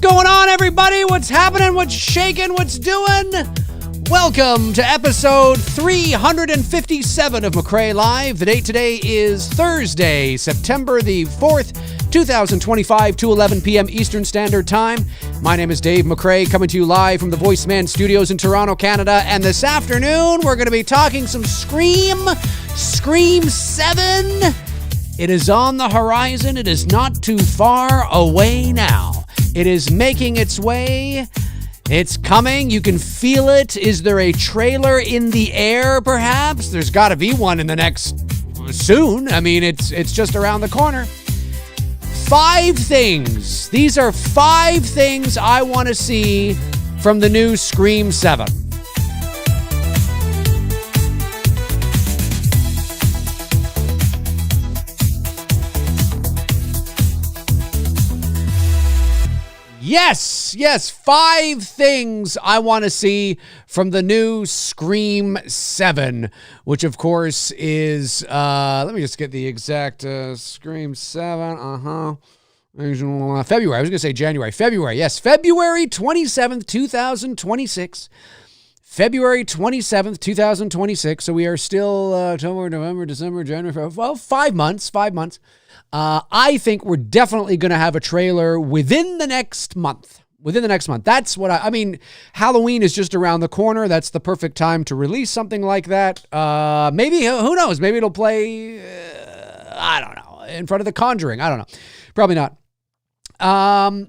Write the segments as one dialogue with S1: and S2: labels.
S1: going on, everybody? What's happening? What's shaking? What's doing? Welcome to episode 357 of McRae Live. The date today is Thursday, September the 4th, 2025, 2:11 p.m. Eastern Standard Time. My name is Dave McRae, coming to you live from the Voice Man Studios in Toronto, Canada. And this afternoon, we're going to be talking some Scream 7. It is on the horizon. It is not too far away now. It is making its way. It's coming. You can feel it. Is there a trailer in the air, perhaps? There's got to be one in the next soon. I mean, it's just around the corner. 5 things. These are 5 things I want to see from the new Scream 7. Yes, 5 things I want to see from the new Scream 7, which of course is, let me just get the exact, Scream 7, February, I was going to say January, February, yes, February 27th, 2026. February 27th, 2026. So we are still October, November, December, January, well, 5 months. I think we're definitely going to have a trailer within the next month. That's what I mean, Halloween is just around the corner. That's the perfect time to release something like that. Maybe, who knows? Maybe it'll play, I don't know, in front of The Conjuring. I don't know. Probably not.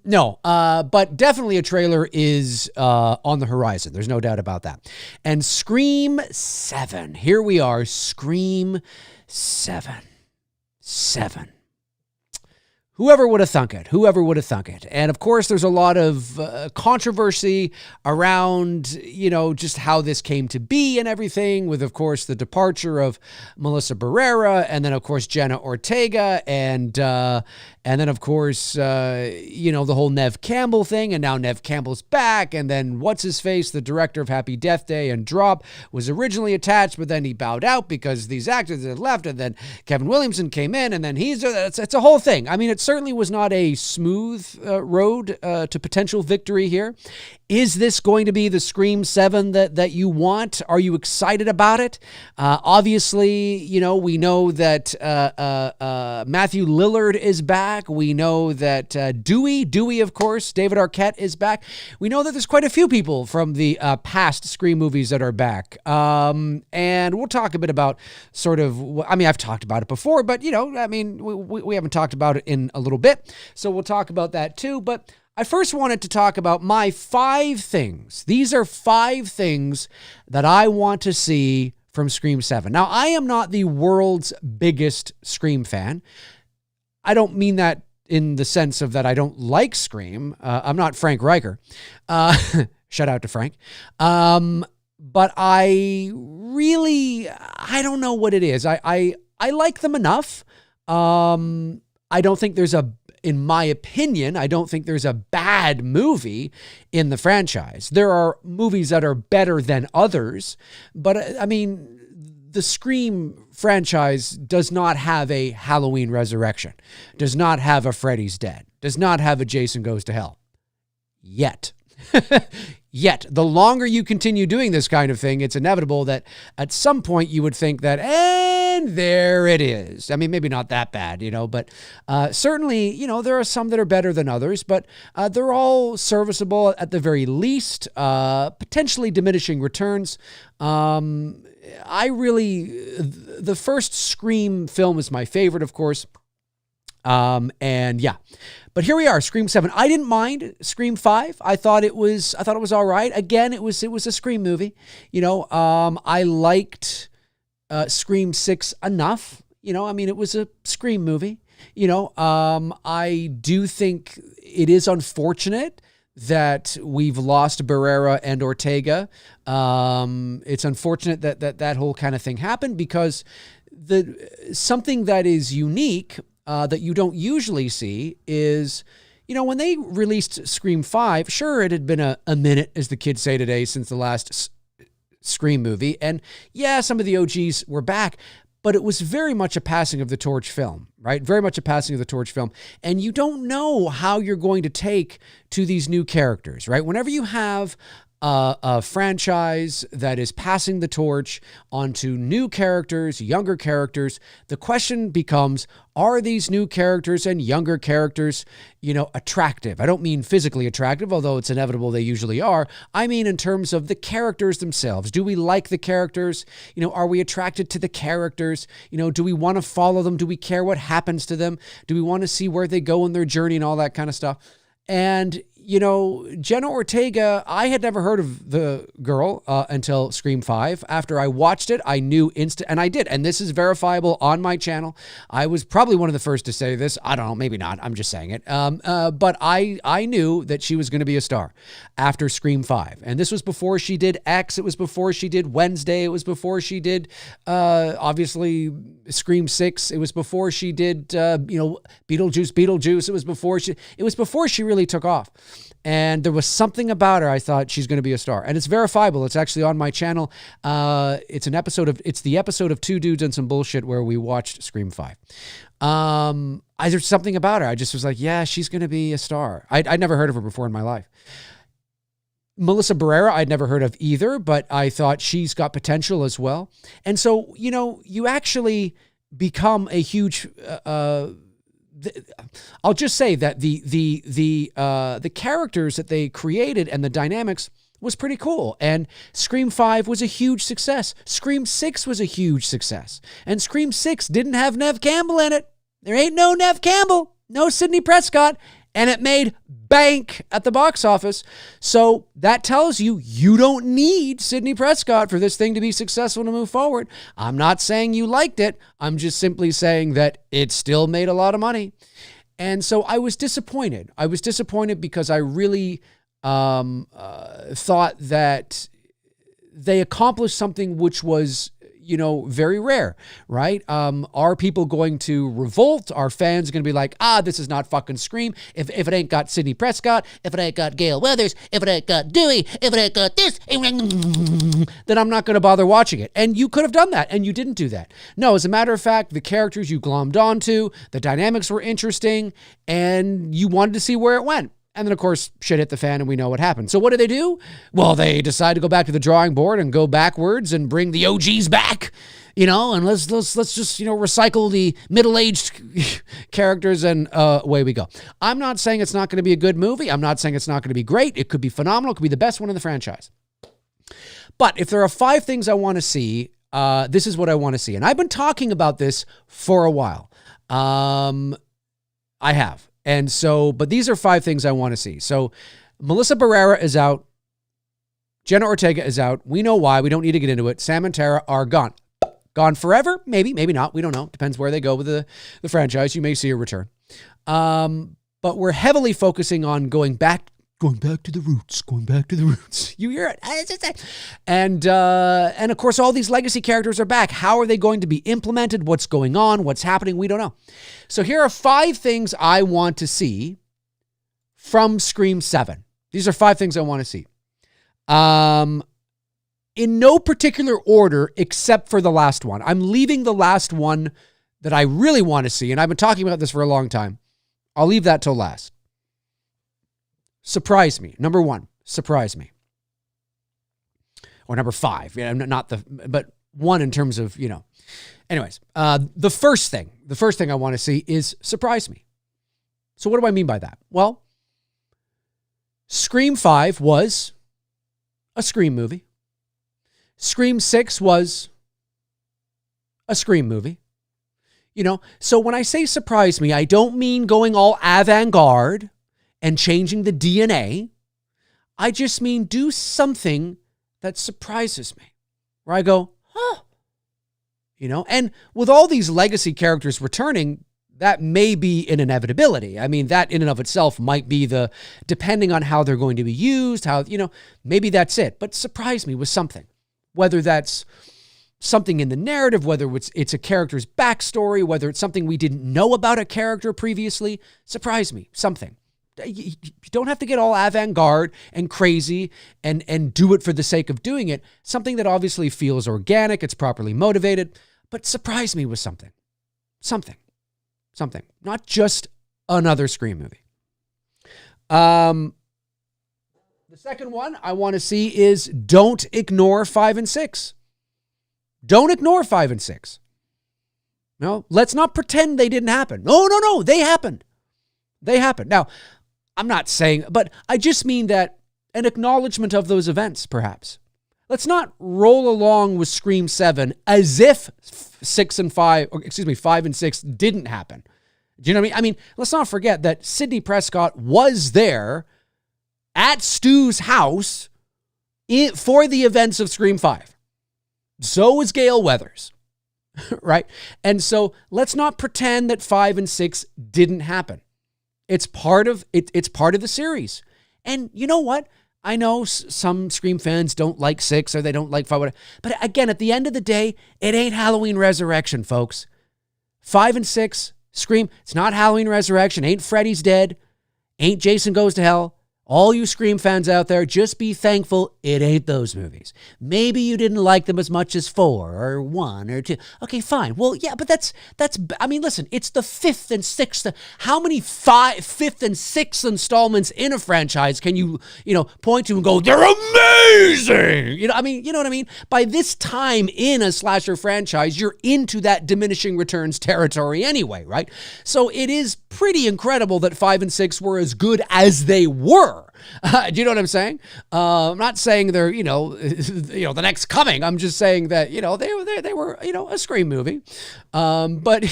S1: No, but definitely a trailer is on the horizon. There's no doubt about that. And Scream 7. Here we are, Scream 7. Whoever would have thunk it? And of course, there's a lot of controversy around, just how this came to be and everything, with, of course, the departure of Melissa Barrera, and then, of course, Jenna Ortega, and then, of course, the whole Neve Campbell thing, and now Neve Campbell's back, and then what's-his-face, the director of Happy Death Day and Drop, was originally attached, but then he bowed out because these actors had left, and then Kevin Williamson came in, and then it's a whole thing. I mean, it certainly was not a smooth road to potential victory here. Is this going to be the Scream 7 that you want? Are you excited about it? Obviously, we know that Matthew Lillard is back. We know that Dewey, of course, David Arquette is back. We know that there's quite a few people from the past Scream movies that are back. And we'll talk a bit about I've talked about it before, but, we haven't talked about it in a little bit. So we'll talk about that too. But I first wanted to talk about my 5 things. These are 5 things that I want to see from Scream 7. Now, I am not the world's biggest Scream fan. I don't mean that in the sense of that I don't like Scream. I'm not Frank Riker. Shout out to Frank. But I don't know what it is. I like them enough. I don't think in my opinion, I don't think there's a bad movie in the franchise. There are movies that are better than others, but the Scream franchise does not have a Halloween Resurrection, does not have a Freddy's Dead, does not have a Jason Goes to Hell. Yet. The longer you continue doing this kind of thing, it's inevitable that at some point you would think that, and there it is. I mean, maybe not that bad, but certainly, there are some that are better than others, but they're all serviceable at the very least, potentially diminishing returns. The first Scream film is my favorite, of course. But here we are, Scream 7. I didn't mind Scream 5. I thought it was all right. Again, it was a Scream movie. I liked Scream 6 enough. It was a Scream movie. I do think it is unfortunate that we've lost Barrera and Ortega. It's unfortunate that whole kind of thing happened, because something that is unique that you don't usually see is, when they released Scream 5, sure, it had been a minute, as the kids say today, since the last Scream movie. And yeah, some of the OGs were back, but it was very much a passing of the torch film, right? Very much a passing of the torch film. And you don't know how you're going to take to these new characters, right? Whenever you have a franchise that is passing the torch onto new characters, younger characters, the question becomes, are these new characters and younger characters, attractive? I don't mean physically attractive, although it's inevitable they usually are. I mean in terms of the characters themselves. Do we like the characters? Are we attracted to the characters? Do we want to follow them? Do we care what happens to them? Do we want to see where they go in their journey and all that kind of stuff? And Jenna Ortega, I had never heard of the girl until Scream 5. After I watched it, I knew and I did. And this is verifiable on my channel. I was probably one of the first to say this. I don't know, maybe not. I'm just saying it. But I knew that she was going to be a star after Scream 5. And this was before she did X. It was before she did Wednesday. It was before she did, obviously, Scream 6. It was before she did, Beetlejuice. It was before she really took off. And there was something about her. I thought she's going to be a star, and it's verifiable. It's actually on my channel. It's the episode of Two Dudes and Some Bullshit where we watched Scream 5. There's something about her. I just was like, yeah, she's going to be a star. I'd never heard of her before in my life. Melissa Barrera, I'd never heard of either, but I thought she's got potential as well. And so, you actually become a huge, I'll just say that the characters that they created and the dynamics was pretty cool. And Scream 5 was a huge success. Scream 6 was a huge success. And Scream 6 didn't have Neve Campbell in it. There ain't no Neve Campbell, no Sidney Prescott, and it made bank at the box office. So that tells you don't need Sidney Prescott for this thing to be successful to move forward. I'm not saying you liked it. I'm just simply saying that it still made a lot of money. And so I was disappointed. I was disappointed because I really thought that they accomplished something which was, very rare, right? Are people going to revolt? Are fans going to be like, this is not fucking Scream. If it ain't got Sidney Prescott, if it ain't got Gail Weathers, if it ain't got Dewey, if it ain't got this, then I'm not going to bother watching it. And you could have done that, and you didn't do that. No, as a matter of fact, the characters you glommed onto, the dynamics were interesting, and you wanted to see where it went. And then, of course, shit hit the fan and we know what happened. So what do? Well, they decide to go back to the drawing board and go backwards and bring the OGs back, and let's just, recycle the middle-aged characters and away we go. I'm not saying it's not going to be a good movie. I'm not saying it's not going to be great. It could be phenomenal. It could be the best one in the franchise. But if there are 5 things I want to see, this is what I want to see. And I've been talking about this for a while. I have. And so, but these are 5 things I want to see. So Melissa Barrera is out. Jenna Ortega is out. We know why. We don't need to get into it. Sam and Tara are gone. Gone forever? Maybe, maybe not. We don't know. Depends where they go with the franchise. You may see a return. But we're heavily focusing on going back to the roots. You hear it? And of course, all these legacy characters are back. How are they going to be implemented? What's going on? What's happening? We don't know. So here are 5 things I want to see from Scream 7. These are 5 things I want to see. In no particular order except for the last one. I'm leaving the last one that I really want to see, and I've been talking about this for a long time. I'll leave that till last. Surprise me. Number 1, surprise me. Or number 5, but 1 in terms of, Anyways, the first thing I want to see is surprise me. So what do I mean by that? Well, Scream 5 was a Scream movie. Scream 6 was a Scream movie. So when I say surprise me, I don't mean going all avant-garde and changing the DNA. I just mean do something that surprises me. Where I go, and with all these legacy characters returning, that may be an inevitability. I mean, that in and of itself might be depending on how they're going to be used, maybe that's it. But surprise me with something. Whether that's something in the narrative, whether it's a character's backstory, whether it's something we didn't know about a character previously, surprise me, something. You don't have to get all avant-garde and crazy and do it for the sake of doing it. Something that obviously feels organic, it's properly motivated. but surprise me with something. Something. Not just another Scream movie. The second one I want to see is don't ignore 5 and 6. Don't ignore 5 and 6. No, let's not pretend they didn't happen. No, they happened. Now, I'm not saying, but I just mean that an acknowledgement of those events, perhaps. Let's not roll along with Scream 7 as if 5 and 6 didn't happen. Do you know what I mean? I mean, let's not forget that Sidney Prescott was there at Stu's house for the events of Scream 5. So was Gale Weathers, right? And so let's not pretend that 5 and 6 didn't happen. It's part of the series. And you know what? I know some Scream fans don't like 6 or they don't like 5, whatever. But again, at the end of the day, it ain't Halloween Resurrection, folks. 5 and 6, Scream, it's not Halloween Resurrection, ain't Freddy's Dead, ain't Jason Goes to Hell. All you Scream fans out there, just be thankful it ain't those movies. Maybe you didn't like them as much as 4 or 1 or 2. Okay, fine. Well, yeah, but that's. I mean, listen, it's the 5th and 6th. How many 5th and 6th installments in a franchise can you point to and go, they're amazing? You know what I mean? By this time in a slasher franchise, you're into that diminishing returns territory anyway, right? So it is pretty incredible that 5 and 6 were as good as they were. Do you know what I'm saying? I'm not saying they're, the next coming. I'm just saying that, they were, a Scream movie. But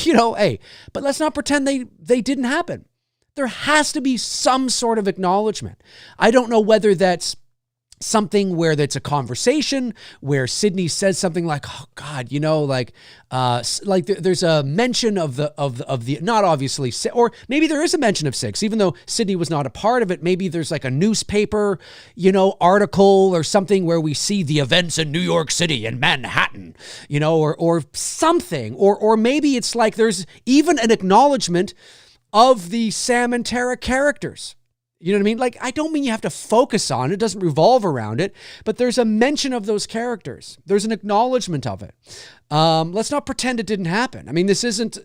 S1: let's not pretend they didn't happen. There has to be some sort of acknowledgement. I don't know whether that's something where that's a conversation where Sydney says something like, "Oh God," there's a mention of the not obviously, or maybe there is a mention of 6, even though Sydney was not a part of it. Maybe there's like a newspaper, article or something where we see the events in New York City and Manhattan, or something, or maybe it's like there's even an acknowledgement of the Sam and Tara characters. You know what I mean? Like, I don't mean you have to focus on it. It doesn't revolve around it, but there's a mention of those characters. There's an acknowledgement of it. Let's not pretend it didn't happen. I mean, this isn't,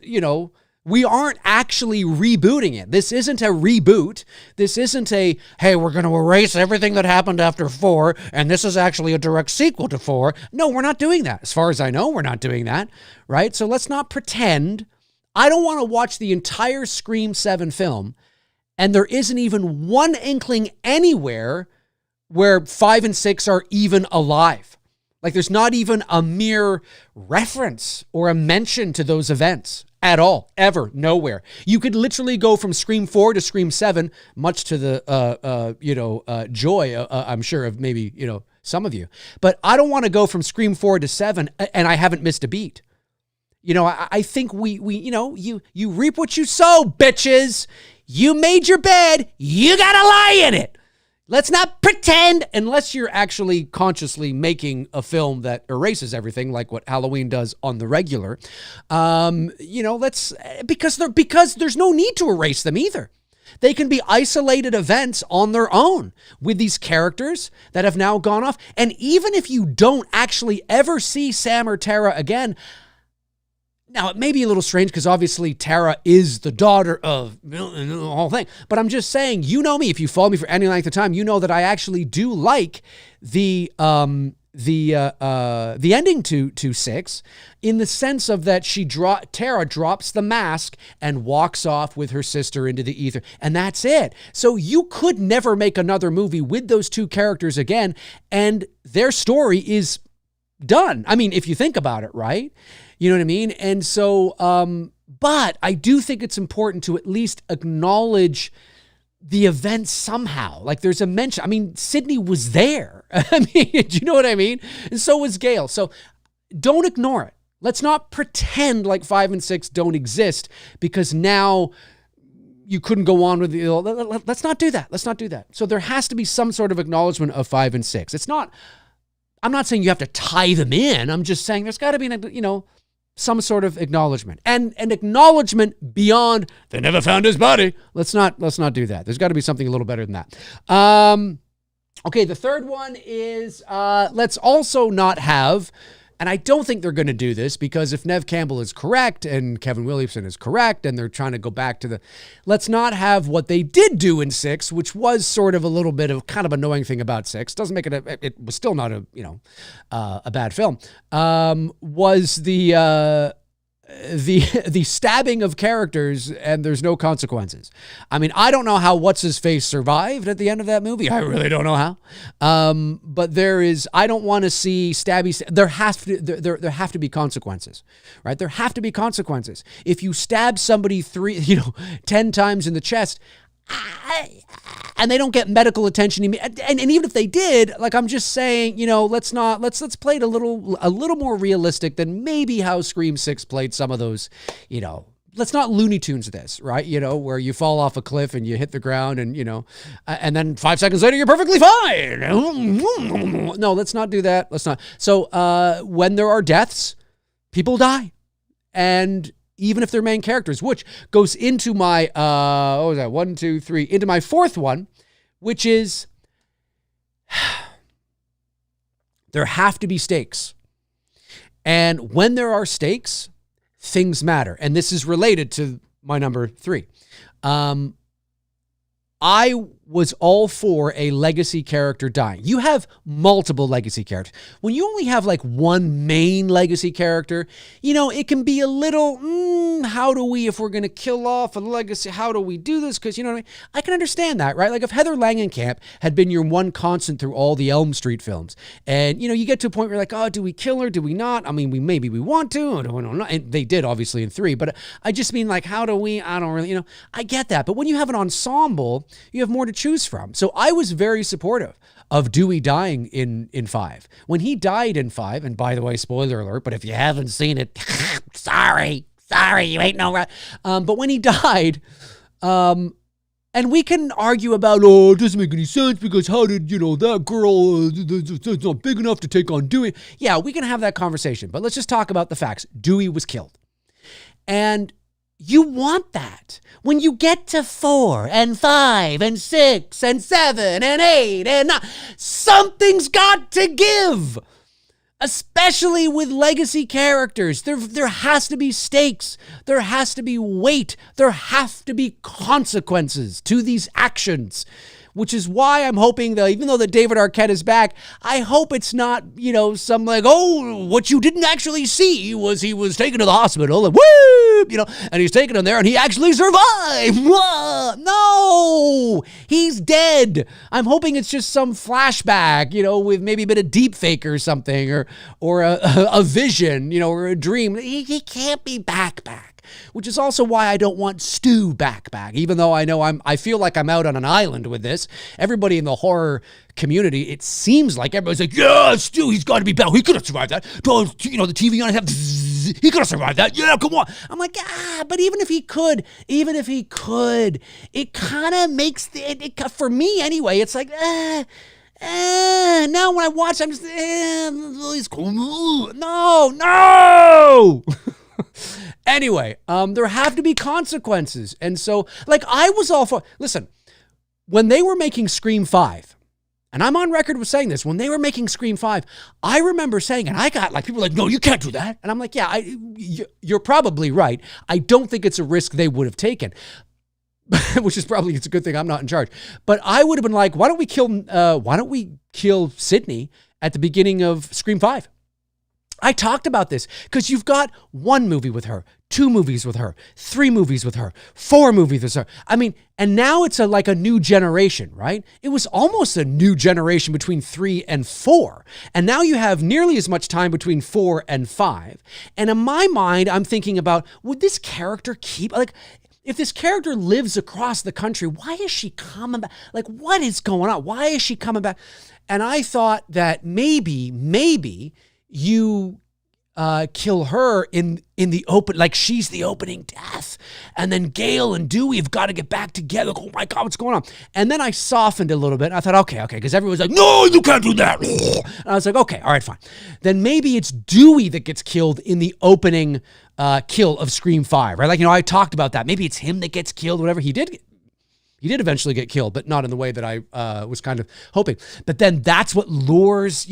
S1: we aren't actually rebooting it. This isn't a reboot. This isn't a, hey, we're going to erase everything that happened after 4, and this is actually a direct sequel to 4. No, we're not doing that. As far as I know, we're not doing that, right? So let's not pretend. I don't want to watch the entire Scream 7 film and there isn't even one inkling anywhere where 5 and 6 are even alive. Like there's not even a mere reference or a mention to those events at all, ever, nowhere. You could literally go from Scream 4 to Scream 7, much to the joy, I'm sure, of maybe, some of you. But I don't want to go from Scream 4 to 7 and I haven't missed a beat. I think you reap what you sow, bitches. You made your bed, you gotta lie in it. Let's not pretend, unless you're actually consciously making a film that erases everything, like what Halloween does on the regular. Because there's no need to erase them either. They can be isolated events on their own with these characters that have now gone off. And even if you don't actually ever see Sam or Tara again, now, it may be a little strange because obviously Tara is the daughter of the whole thing. But I'm just saying, you know me, if you follow me for any length of time, you know that I actually do like the ending to 6 in the sense of that Tara drops the mask and walks off with her sister into the ether. And that's it. So you could never make another movie with those two characters again. And their story is done. I mean, if you think about it, right? You know what I mean? And so, but I do think it's important to at least acknowledge the event somehow. Like there's a mention. I mean, Sydney was there. I mean, do you know what I mean? And so was Gale. So don't ignore it. Let's not pretend like 5 and 6 don't exist because now you couldn't go on with the, let's not do that. Let's not do that. So there has to be some sort of acknowledgement of 5 and 6. I'm not saying you have to tie them in. I'm just saying there's got to be, some sort of acknowledgement and an acknowledgement beyond they never found his body. Let's not do that. There's got to be something a little better than that. Okay. The third one is, let's also not have And I don't think they're going to do this, because if Nev Campbell is correct and Kevin Williamson is correct and they're trying to go back to let's not have what they did do in 6, which was sort of a little bit of kind of annoying thing about 6. Doesn't make it was still not a bad film. Was the stabbing of characters and there's no consequences. I mean, I don't know how What's-His-Face survived at the end of that movie. I really don't know how. But I don't want to see stabby. There have to be consequences, right? There have to be consequences. If you stab somebody 10 times in the chest, and they don't get medical attention, and even if they did, like, I'm just saying, let's play it a little more realistic than maybe how Scream 6 played some of those, let's not Looney Tunes this, right? Where you fall off a cliff and you hit the ground and, and then 5 seconds later, you're perfectly fine. No, let's not do that. Let's not. So when there are deaths, people die. And even if they're main characters, which goes into my, into my fourth one, which is there have to be stakes. And when there are stakes, things matter. And this is related to my number 3. I was all for a legacy character dying. You have multiple legacy characters. When you only have like one main legacy character, it can be a little, if we're going to kill off a legacy, how do we do this? Because, I can understand that, right? Like if Heather Langenkamp had been your one constant through all the Elm Street films, and, you get to a point where you're like, oh, do we kill her? Do we not? I mean, maybe we want to, and they did obviously in 3, but I just mean like, how do we, I don't really, I get that. But when you have an ensemble, you have more to choose from. So I was very supportive of Dewey dying in 5. When he died in 5, and by the way, spoiler alert, but if you haven't seen it, sorry, you ain't no right. But when he died, and we can argue about, it doesn't make any sense because how did, that girl, it's not big enough to take on Dewey. Yeah, we can have that conversation, but let's just talk about the facts. Dewey was killed. And you want that. When you get to 4 and 5 and 6 and 7 and 8 and 9, something's got to give. Especially with legacy characters. There has to be stakes. There has to be weight. There have to be consequences to these actions. Which is why I'm hoping that even though that David Arquette is back, I hope it's not, some like, what you didn't actually see was he was taken to the hospital and and he's taken him there and he actually survived. No, he's dead. I'm hoping it's just some flashback, with maybe a bit of deep fake or something, or a vision, or a dream. He can't be back. Which is also why I don't want Stu back, even though I feel like I'm out on an island with this. Everybody in the horror community, it seems like everybody's like, yeah, Stu, he's got to be back. He could have survived that. The TV on his head, he could have survived that. Yeah, come on. I'm like, but even if he could, it kind of makes it for me anyway. It's like, now when I watch, I'm just, no. Anyway, there have to be consequences. And so, like, I was all for, listen, when they were making Scream 5, and I'm on record with saying this, when they were making Scream 5, I remember saying, and I got like, people were like, no, you can't do that. And I'm like, yeah, you're probably right. I don't think it's a risk they would have taken. Which is probably, it's a good thing I'm not in charge. But I would have been like, why don't we kill Sydney at the beginning of Scream 5? I talked about this because you've got 1 movie with her, 2 movies with her, 3 movies with her, 4 movies with her. I mean, and now it's like a new generation, right? It was almost a new generation between 3 and 4. And now you have nearly as much time between 4 and 5. And in my mind, I'm thinking about, would this character keep, like, if this character lives across the country, why is she coming back? Like, what is going on? Why is she coming back? And I thought that maybe you kill her in the open, like she's the opening death. And then Gail and Dewey have got to get back together. Oh my God, what's going on? And then I softened a little bit. I thought, okay, because everyone's like, no, you can't do that. And I was like, okay, all right, fine. Then maybe it's Dewey that gets killed in the opening kill of Scream 5, right? Like, I talked about that. Maybe it's him that gets killed, whatever. He did eventually get killed, but not in the way that I was kind of hoping. But then that's what lures,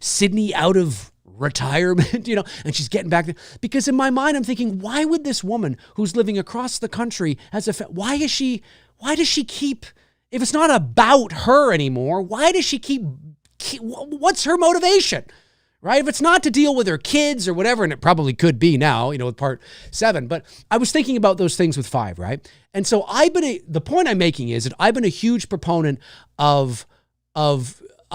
S1: Sydney out of retirement, and she's getting back there. Because in my mind, I'm thinking, why would this woman who's living across the country why does she keep, if it's not about her anymore, why does she keep what's her motivation? Right? If it's not to deal with her kids or whatever, and it probably could be now, with part 7, but I was thinking about those things with 5, right? And so the point I'm making is that I've been a huge proponent of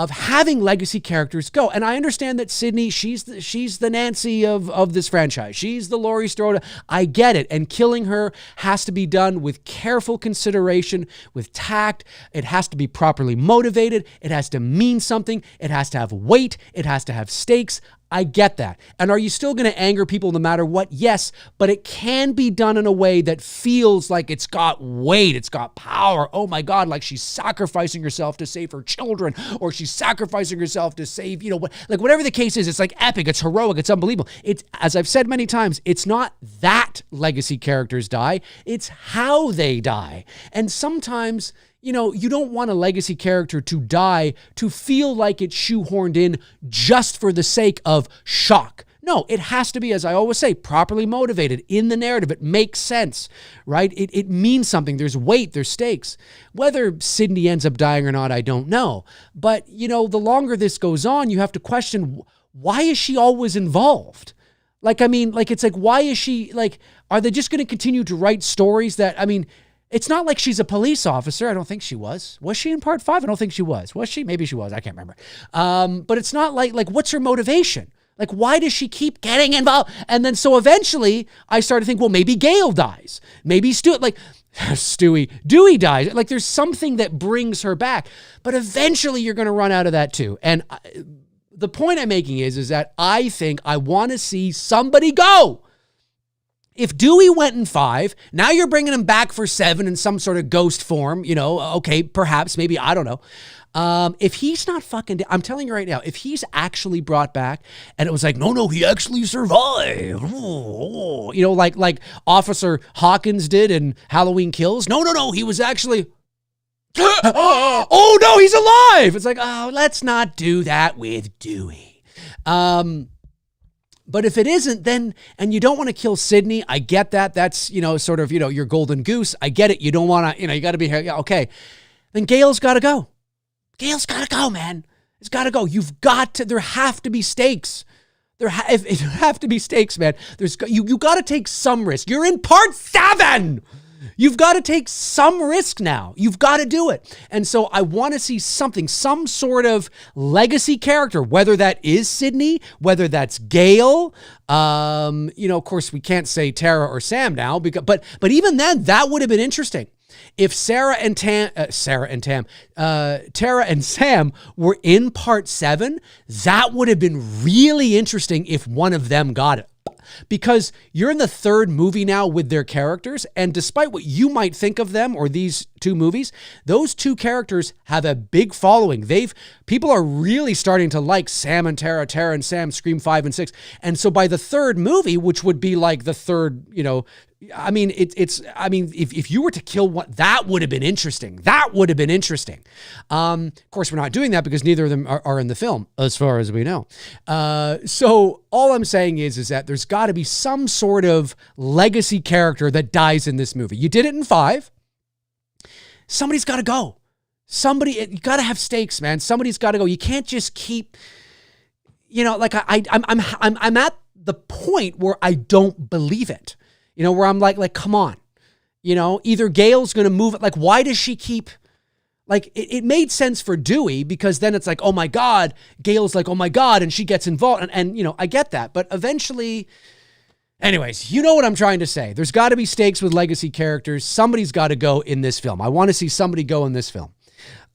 S1: having legacy characters go. And I understand that Sydney, she's the Nancy of this franchise. She's the Laurie Strode. I get it. And killing her has to be done with careful consideration, with tact. It has to be properly motivated. It has to mean something. It has to have weight. It has to have stakes. I get that. And are you still going to anger people no matter what? Yes, but it can be done in a way that feels like it's got weight, it's got power. Oh my God, like she's sacrificing herself to save her children, or she's sacrificing herself to save, like whatever the case is, it's like epic, it's heroic, it's unbelievable. It's, as I've said many times, it's not that legacy characters die, it's how they die. And sometimes, you don't want a legacy character to die to feel like it's shoehorned in just for the sake of shock. No, it has to be, as I always say, properly motivated in the narrative. It makes sense, right? It means something. There's weight, there's stakes. Whether Sydney ends up dying or not, I don't know. But, the longer this goes on, you have to question, why is she always involved? It's like, why is she, are they just going to continue to write stories that, it's not like she's a police officer. I don't think she was. Was she in part 5? I don't think she was. Was she? Maybe she was. I can't remember. But it's not like what's her motivation? Like, why does she keep getting involved? And then so eventually I started to think, well, maybe Gail dies. Maybe Dewey dies. Like, there's something that brings her back. But eventually you're going to run out of that too. And the point I'm making is that I think I want to see somebody go. If Dewey went in 5, now you're bringing him back for 7 in some sort of ghost form, okay, perhaps, maybe, I don't know. If he's not fucking, I'm telling you right now, if he's actually brought back and it was like, no, he actually survived, like Officer Hawkins did in Halloween Kills. No, he was actually, oh no, he's alive. It's like, oh, let's not do that with Dewey. But if it isn't, then, and you don't want to kill Sydney, I get that. That's, sort of, your golden goose. I get it. You don't want to, you got to be here. Okay. Then Gail's got to go. Gail's got to go, man. It's got to go. There have to be stakes. There have to be stakes, man. You got to take some risk. You're in part 7. You've got to take some risk now. You've got to do it. And so I want to see something, some sort of legacy character, whether that is Sydney, whether that's Gail. Of course, we can't say Tara or Sam now, but even then, that would have been interesting. If Tara and Sam were in part 7, that would have been really interesting if one of them got it. Because you're in the 3rd movie now with their characters, and despite what you might think of them or these 2 movies, those 2 characters have a big following. People are really starting to like Sam and Tara and Sam, Scream 5 and 6. And so by the 3rd movie, which would be like the 3rd, if you were to kill one, that would have been interesting. Of course, we're not doing that because neither of them are in the film, as far as we know. So all I'm saying is that there's got to be some sort of legacy character that dies in this movie. You did it in 5. Somebody's got to go. You got to have stakes, man. Somebody's got to go. You can't just keep, I'm at the point where I don't believe it. Where I'm like, come on, either Gail's going to move it. Like, why does she keep, it made sense for Dewey because then it's like, oh my God, Gail's like, oh my God. And she gets involved and I get that. But eventually, anyways, you know what I'm trying to say. There's got to be stakes with legacy characters. Somebody's got to go in this film. I want to see somebody go in this film.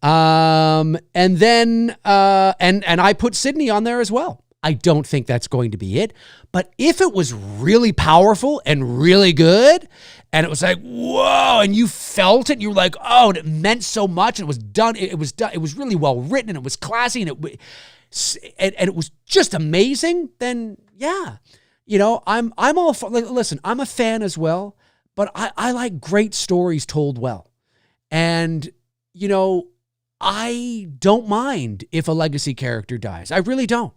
S1: And then I put Sydney on there as well. I don't think that's going to be it. But if it was really powerful and really good, and it was like, whoa, and you felt it, you were like, oh, and it meant so much, and it was done, it was really well written, and it was classy, and it was just amazing, then yeah. I'm all for, listen, I'm a fan as well, but I like great stories told well. And, I don't mind if a legacy character dies. I really don't.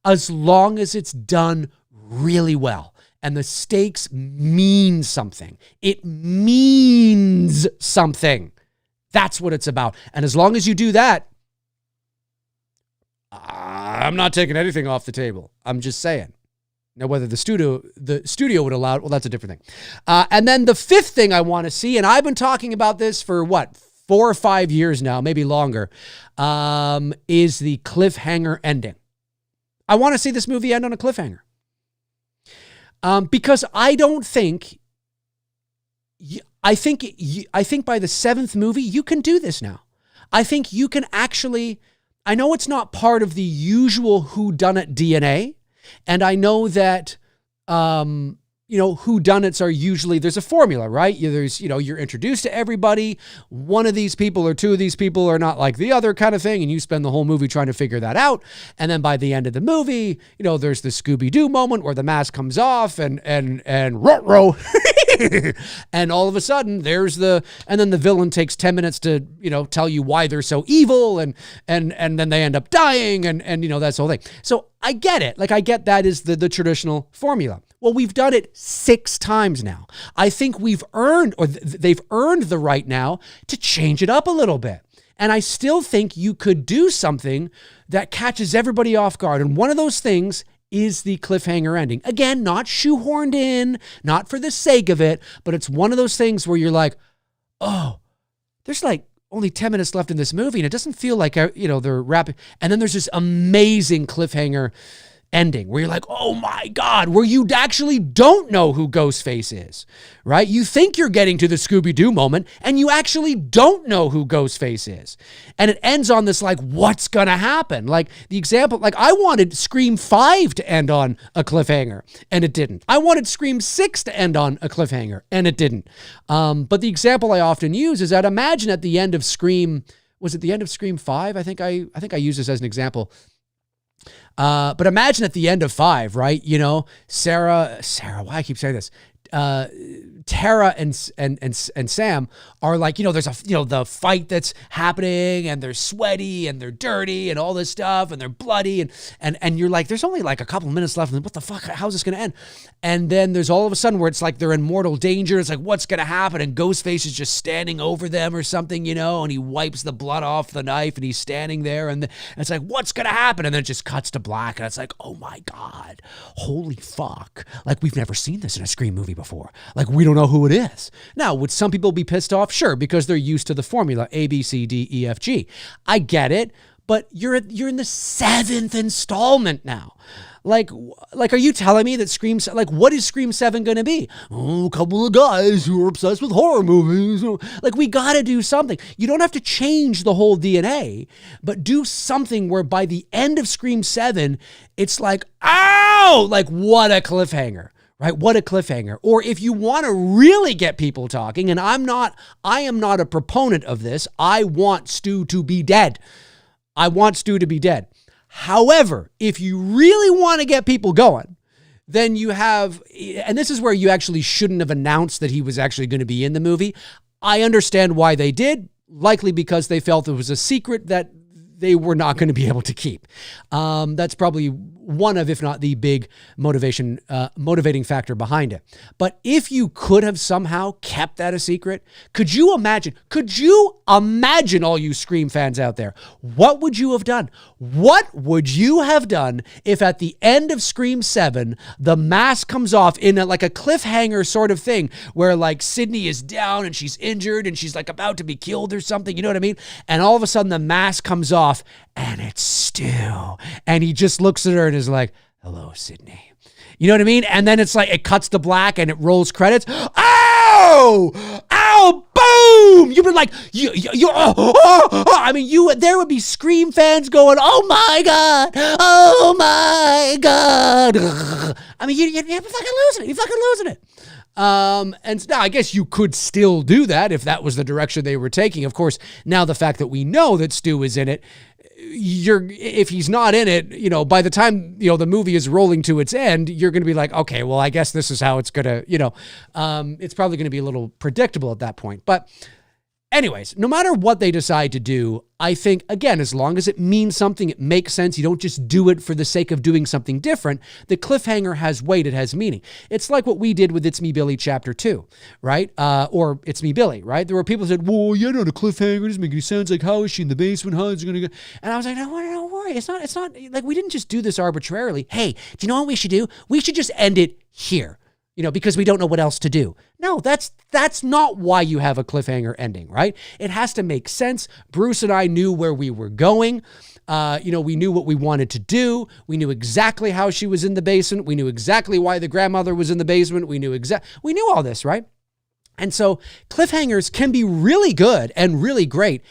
S1: as long as it's done really well. And the stakes mean something. It means something. That's what it's about. And as long as you do that, I'm not taking anything off the table. I'm just saying. Now, whether the studio would allow it, well, that's a different thing. And then the fifth thing I want to see, and I've been talking about this for 4 or 5 years now, maybe longer, is the cliffhanger ending. I want to see this movie end on a cliffhanger. Because I think by the 7th movie, you can do this now. I think you can actually, I know it's not part of the usual whodunit DNA, and I know that, whodunits are usually, there's a formula, right? You're introduced to everybody. One of these people or two of these people are not like the other kind of thing, and you spend the whole movie trying to figure that out. And then by the end of the movie, there's the Scooby-Doo moment where the mask comes off and ruh-roh. And all of a sudden and then the villain takes 10 minutes to, tell you why they're so evil and then they end up dying and that's the whole thing. So I get it. Like I get that is the traditional formula. Well, we've done it 6 times now. I think they've earned the right now to change it up a little bit. And I still think you could do something that catches everybody off guard. And one of those things is the cliffhanger ending. Again, not shoehorned in, not for the sake of it, but it's one of those things where you're like, oh, there's like only 10 minutes left in this movie and it doesn't feel like, they're wrapping. And then there's this amazing cliffhanger ending where you're like, oh my God, where you actually don't know who Ghostface is, right? You think you're getting to the Scooby-Doo moment and you actually don't know who Ghostface is. And it ends on this like, what's gonna happen? Like the example, like I wanted Scream 5 to end on a cliffhanger and it didn't. I wanted Scream 6 to end on a cliffhanger and it didn't. But the example I often use is that imagine at the end of Scream, was it the end of Scream 5? I think I use this as an example. But imagine at the end of 5, right? Sarah, why I keep saying this? Tara and Sam are like, there's the fight that's happening and they're sweaty and they're dirty and all this stuff and they're bloody and you're like, there's only like a couple minutes left and what the fuck, how's this going to end? And then there's all of a sudden where it's like they're in mortal danger. It's like, what's going to happen? And Ghostface is just standing over them or something, and he wipes the blood off the knife and he's standing there and it's like, what's going to happen? And then it just cuts to black and it's like, oh my God, holy fuck. Like we've never seen this in a Scream movie before. Like we don't know who it is. Now, would some people be pissed off? Sure, because they're used to the formula A, B, C, D, E, F, G. I get it, but you're in the 7th installment now. Like, are you telling me that what is Scream 7 going to be? Oh, a couple of guys who are obsessed with horror movies. Like, we got to do something. You don't have to change the whole DNA, but do something where by the end of Scream 7, it's like, ow, like what a cliffhanger. Right? What a cliffhanger. Or if you want to really get people talking, and I am not a proponent of this. I want Stu to be dead. However, if you really want to get people going, then you have, and this is where you actually shouldn't have announced that he was actually going to be in the movie. I understand why they did, likely because they felt it was a secret that they were not going to be able to keep. That's probably one of, if not the big motivating factor behind it. But if you could have somehow kept that a secret, could you imagine all you Scream fans out there, what would you have done? What would you have done if at the end of Scream 7, the mask comes off in like a cliffhanger sort of thing where like Sydney is down and she's injured and she's like about to be killed or something, you know what I mean? And all of a sudden the mask comes off and it's Stu. And he just looks at her and is like, hello, Sydney. You know what I mean? And then it's like, it cuts to black and it rolls credits. Ow! Ow! Boom! You've been like, there would be Scream fans going, oh my God! Oh my God! I mean, you're fucking losing it. You're fucking losing it. And now I guess you could still do that if that was the direction they were taking. Of course, now the fact that we know that Stu is in it, if he's not in it, by the time, the movie is rolling to its end, you're going to be like, okay, well, I guess this is how it's going to, it's probably going to be a little predictable at that point. But Anyways, no matter what they decide to do, I think, again, as long as it means something, it makes sense, you don't just do it for the sake of doing something different, the cliffhanger has weight, it has meaning. It's like what we did with It's Me, Billy Chapter 2, right? Or It's Me, Billy, right? There were people who said, well, you're not a cliffhanger, it doesn't make any sense, like, how is she in the basement, how is it going to go? And I was like, no, don't worry, it's not, like, we didn't just do this arbitrarily. Hey, do you know what we should do? We should just end it here. Because we don't know what else to do. No, that's not why you have a cliffhanger ending, right? It has to make sense. Bruce and I knew where we were going. We knew what we wanted to do. We knew exactly how she was in the basement. We knew exactly why the grandmother was in the basement. We knew all this, right? And so cliffhangers can be really good and really great.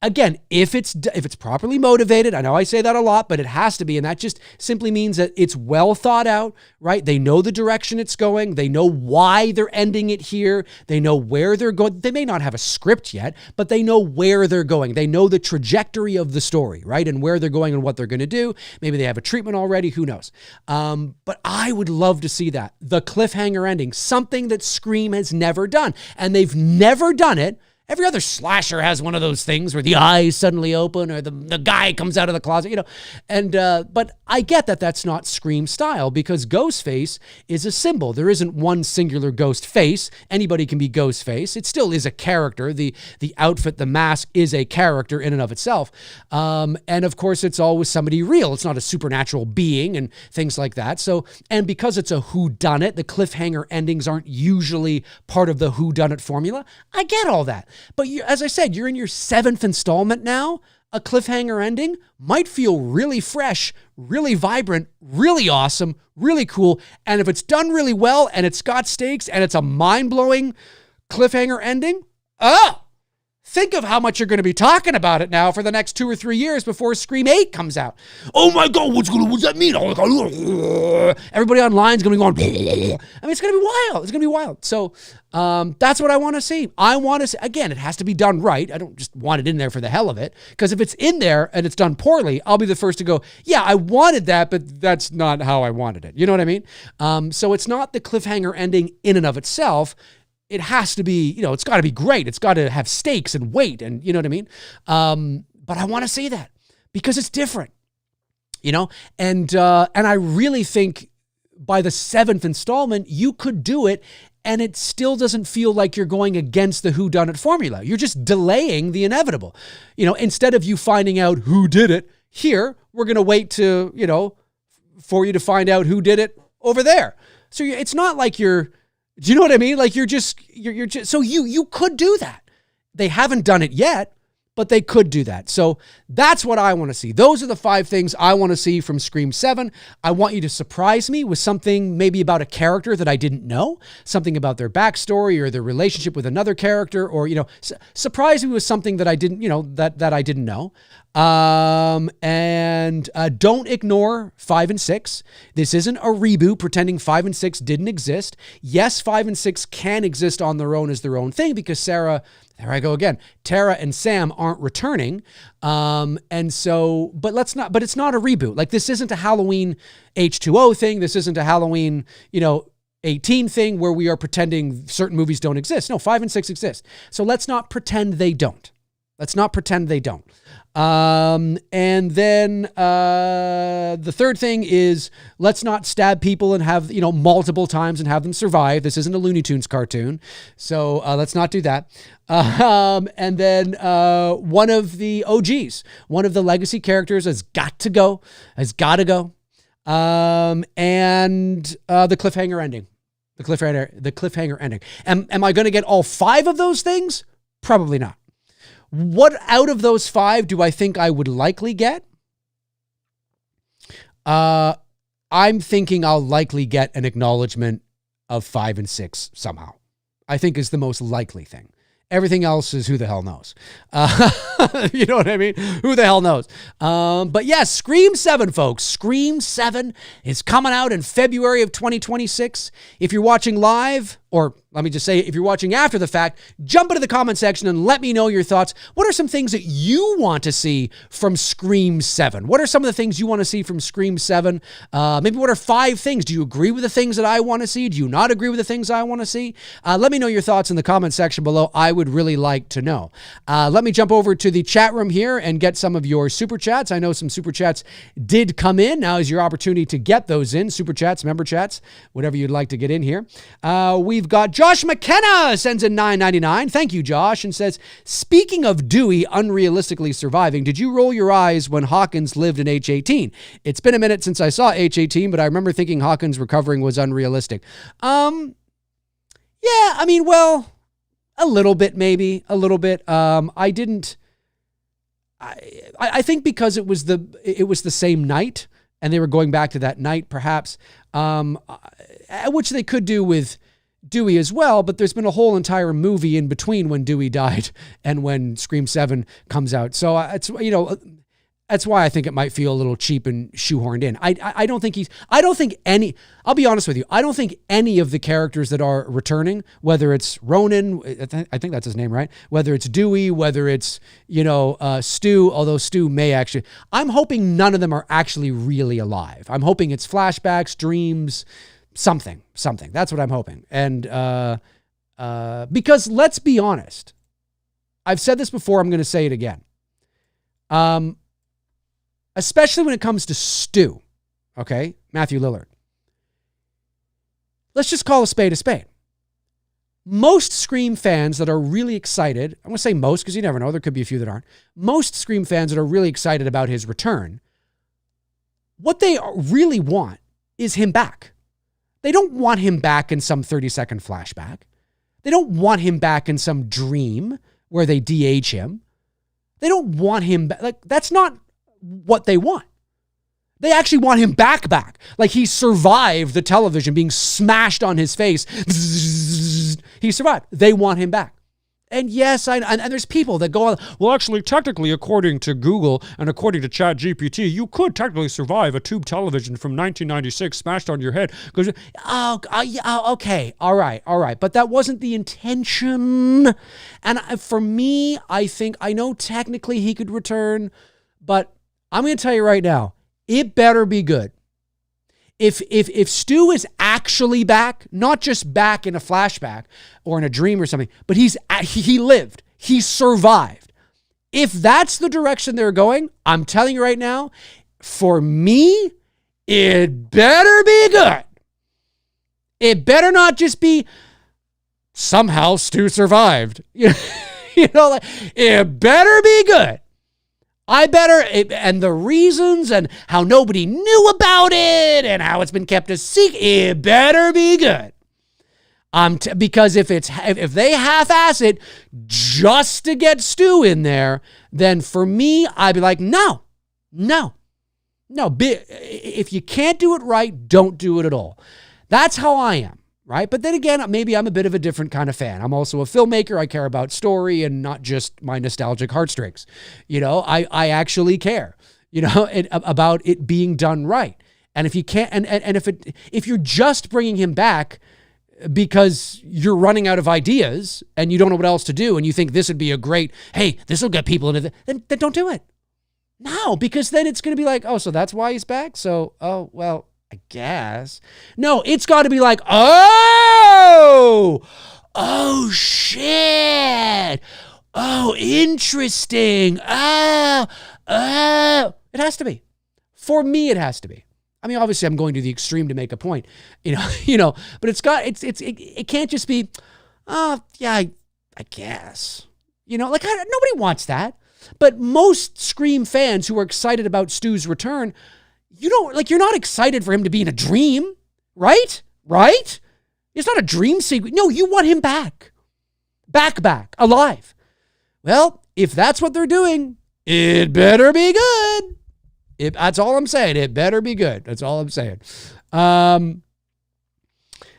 S1: Again, if it's properly motivated, I know I say that a lot, but it has to be. And that just simply means that it's well thought out, right? They know the direction it's going. They know why they're ending it here. They know where they're going. They may not have a script yet, but they know where they're going. They know the trajectory of the story, right? And where they're going and what they're going to do. Maybe they have a treatment already. Who knows? But I would love to see that. The cliffhanger ending, something that Scream has never done. And they've never done it. Every other slasher has one of those things where the eyes suddenly open or the guy comes out of the closet, but I get that that's not Scream style because Ghostface is a symbol. There isn't one singular ghost face. Anybody can be Ghostface. It still is a character. The outfit, the mask is a character in and of itself. And of course, it's always somebody real. It's not a supernatural being and things like that. So, and because it's a whodunit, the cliffhanger endings aren't usually part of the whodunit formula. I get all that. But as I said, you're in your 7th installment now. A cliffhanger ending might feel really fresh, really vibrant, really awesome, really cool. And if it's done really well and it's got stakes and it's a mind-blowing cliffhanger ending, think of how much you're going to be talking about it now for the next 2 or 3 years before Scream 8 comes out. Oh my God, what's that mean? Everybody online is going to be going, I mean, it's going to be wild. It's going to be wild. So that's what I want to see. I want to see, again, it has to be done right. I don't just want it in there for the hell of it. Because if it's in there and it's done poorly, I'll be the first to go, yeah, I wanted that, but that's not how I wanted it. You know what I mean? So it's not the cliffhanger ending in and of itself. It has to be, it's got to be great. It's got to have stakes and weight and you know what I mean? But I want to see that because it's different, and I really think by the 7th installment, you could do it and it still doesn't feel like you're going against the whodunit formula. You're just delaying the inevitable. Instead of you finding out who did it here, we're going to wait to, for you to find out who did it over there. So it's not like do you know what I mean? Like you're just, so you could do that. They haven't done it yet, but they could do that. So that's what I want to see. Those are the 5 things I want to see from Scream 7. I want you to surprise me with something maybe about a character that I didn't know, something about their backstory or their relationship with another character, or, surprise me with something that I didn't, that I didn't know. And don't ignore 5 and 6. This isn't a reboot pretending 5 and 6 didn't exist. Yes, 5 and 6 can exist on their own as their own thing because Tara and Sam aren't returning. But it's not a reboot. Like this isn't a Halloween H2O thing. This isn't a Halloween, 18 thing where we are pretending certain movies don't exist. No, 5 and 6 exist. So let's not pretend they don't. And then the third thing is let's not stab people and have, multiple times and have them survive. This isn't a Looney Tunes cartoon. So let's not do that. And then one of the OGs, one of the legacy characters has got to go. And the cliffhanger ending. The cliffhanger ending. Am I going to get all 5 of those things? Probably not. What out of those 5 do I think I would likely get? I'm thinking I'll likely get an acknowledgement of 5 and 6 somehow. I think is the most likely thing. Everything else is who the hell knows. You know what I mean? Who the hell knows? But yes, Scream 7, folks. Scream 7 is coming out in February of 2026. If you're watching live, or let me just say, if you're watching after the fact, jump into the comment section and let me know your thoughts. What are some things that you want to see from Scream 7? What are some of the things you want to see from Scream 7? Maybe what are 5 things? Do you agree with the things that I want to see? Do you not agree with the things I want to see? Let me know your thoughts in the comment section below. I would really like to know. Let me jump over to the chat room here and get some of your super chats. I know some super chats did come in. Now is your opportunity to get those in. Super chats, member chats, whatever you'd like to get in here. We've got Josh McKenna sends in $9.99. Thank you, Josh, and says, speaking of Dewey unrealistically surviving, did you roll your eyes when Hawkins lived in H-18? It's been a minute since I saw H-18, but I remember thinking Hawkins recovering was unrealistic. Yeah, I mean, well, a little bit, maybe. A little bit. I think because it was the same night, and they were going back to that night, perhaps, which they could do with Dewey as well, but there's been a whole entire movie in between when Dewey died and when Scream 7 comes out. So it's, you know, that's why I think it might feel a little cheap and shoehorned in. I don't think I'll be honest with you, I don't think any of the characters that are returning, whether it's Ronan, I think that's his name, right? Whether it's Dewey, whether it's, you know, Stu, although Stu may actually, I'm hoping none of them are actually really alive. I'm hoping it's flashbacks, dreams, something. That's what I'm hoping. And because let's be honest, I've said this before, I'm going to say it again. Especially when it comes to Stu, okay? Matthew Lillard. Let's just call a spade a spade. Most Scream fans that are really excited, I'm going to say most because you never know, there could be a few that aren't. Most Scream fans that are really excited about his return, what they really want is him back. They don't want him back in some 30-second flashback. They don't want him back in some dream where they de-age him. They don't want him back. Like, that's not what they want. They actually want him back. Like he survived the television being smashed on his face. He survived. They want him back. And yes, and there's people that go on, well, actually, technically, according to Google and according to ChatGPT, you could technically survive a tube television from 1996 smashed on your head. Okay, all right. But that wasn't the intention. And for me, I know technically he could return, but I'm going to tell you right now, it better be good. If Stu is actually back, not just back in a flashback or in a dream or something, but he lived, he survived. If that's the direction they're going, I'm telling you right now, for me, it better be good. It better not just be somehow Stu survived. You know, like, it better be good. And the reasons and how nobody knew about it and how it's been kept a secret, it better be good. Because if they half-ass it just to get Stu in there, then for me, I'd be like, no. If you can't do it right, don't do it at all. That's how I am. Right? But then again, maybe I'm a bit of a different kind of fan. I'm also a filmmaker. I care about story and not just my nostalgic heartstrings. You know, I actually care, you know, about it being done right. And if you can't, and if you're just bringing him back because you're running out of ideas and you don't know what else to do and you think this would be a great, hey, this will get people into then don't do it. No, because then it's going to be like, oh, so that's why he's back? So, oh, well, I guess. No, it's got to be like, oh, shit. Oh, interesting. It has to be. For me, it has to be. I mean, obviously, I'm going to the extreme to make a point, you know, but it can't just be, yeah, I guess, you know, like nobody wants that. But most Scream fans who are excited about Stu's return, you're not excited for him to be in a dream, right? Right? It's not a dream sequence. No, you want him back, alive. Well, if that's what they're doing, it better be good. That's all I'm saying. It better be good. That's all I'm saying.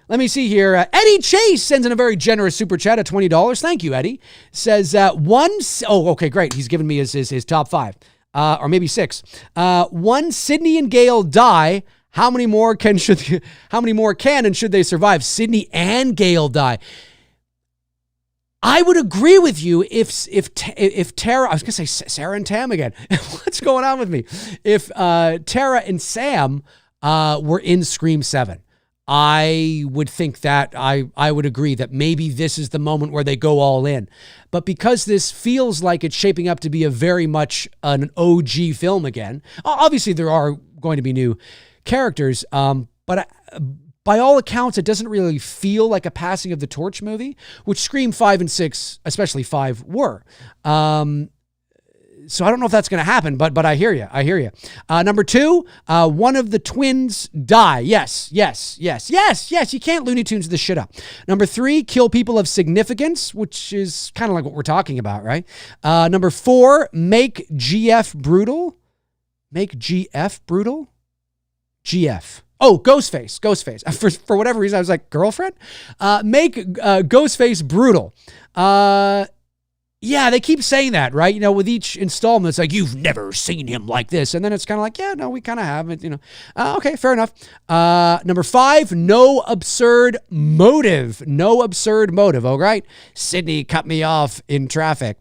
S1: Let me see here. Eddie Chase sends in a very generous super chat at $20. Thank you, Eddie. Says okay, great. He's given me his top 5, or maybe 6. 1, Sydney and Gail die. How many more can and should they survive? Sydney and Gail die. I would agree with you if Tara, I was going to say Sarah and Tam again. What's going on with me? If Tara and Sam were in Scream 7. I would think that I would agree that maybe this is the moment where they go all in. But because this feels like it's shaping up to be a very much an OG film again, obviously there are going to be new characters, but by all accounts, it doesn't really feel like a passing of the torch movie, which Scream 5 and 6, especially 5, were. So I don't know if that's going to happen, but I hear you. Number 2, one of the twins die. Yes. You can't Looney Tunes this shit up. Number 3, kill people of significance, which is kind of like what we're talking about, right? Number 4, make GF brutal. Make GF brutal? GF. Oh, Ghostface. For whatever reason, I was like, girlfriend? Make Ghostface brutal. Yeah, they keep saying that, right? You know, with each installment, it's like, you've never seen him like this. And then it's kind of like, yeah, no, we kind of haven't, you know. Okay, fair enough. Number 5, no absurd motive. All right? Sydney cut me off in traffic.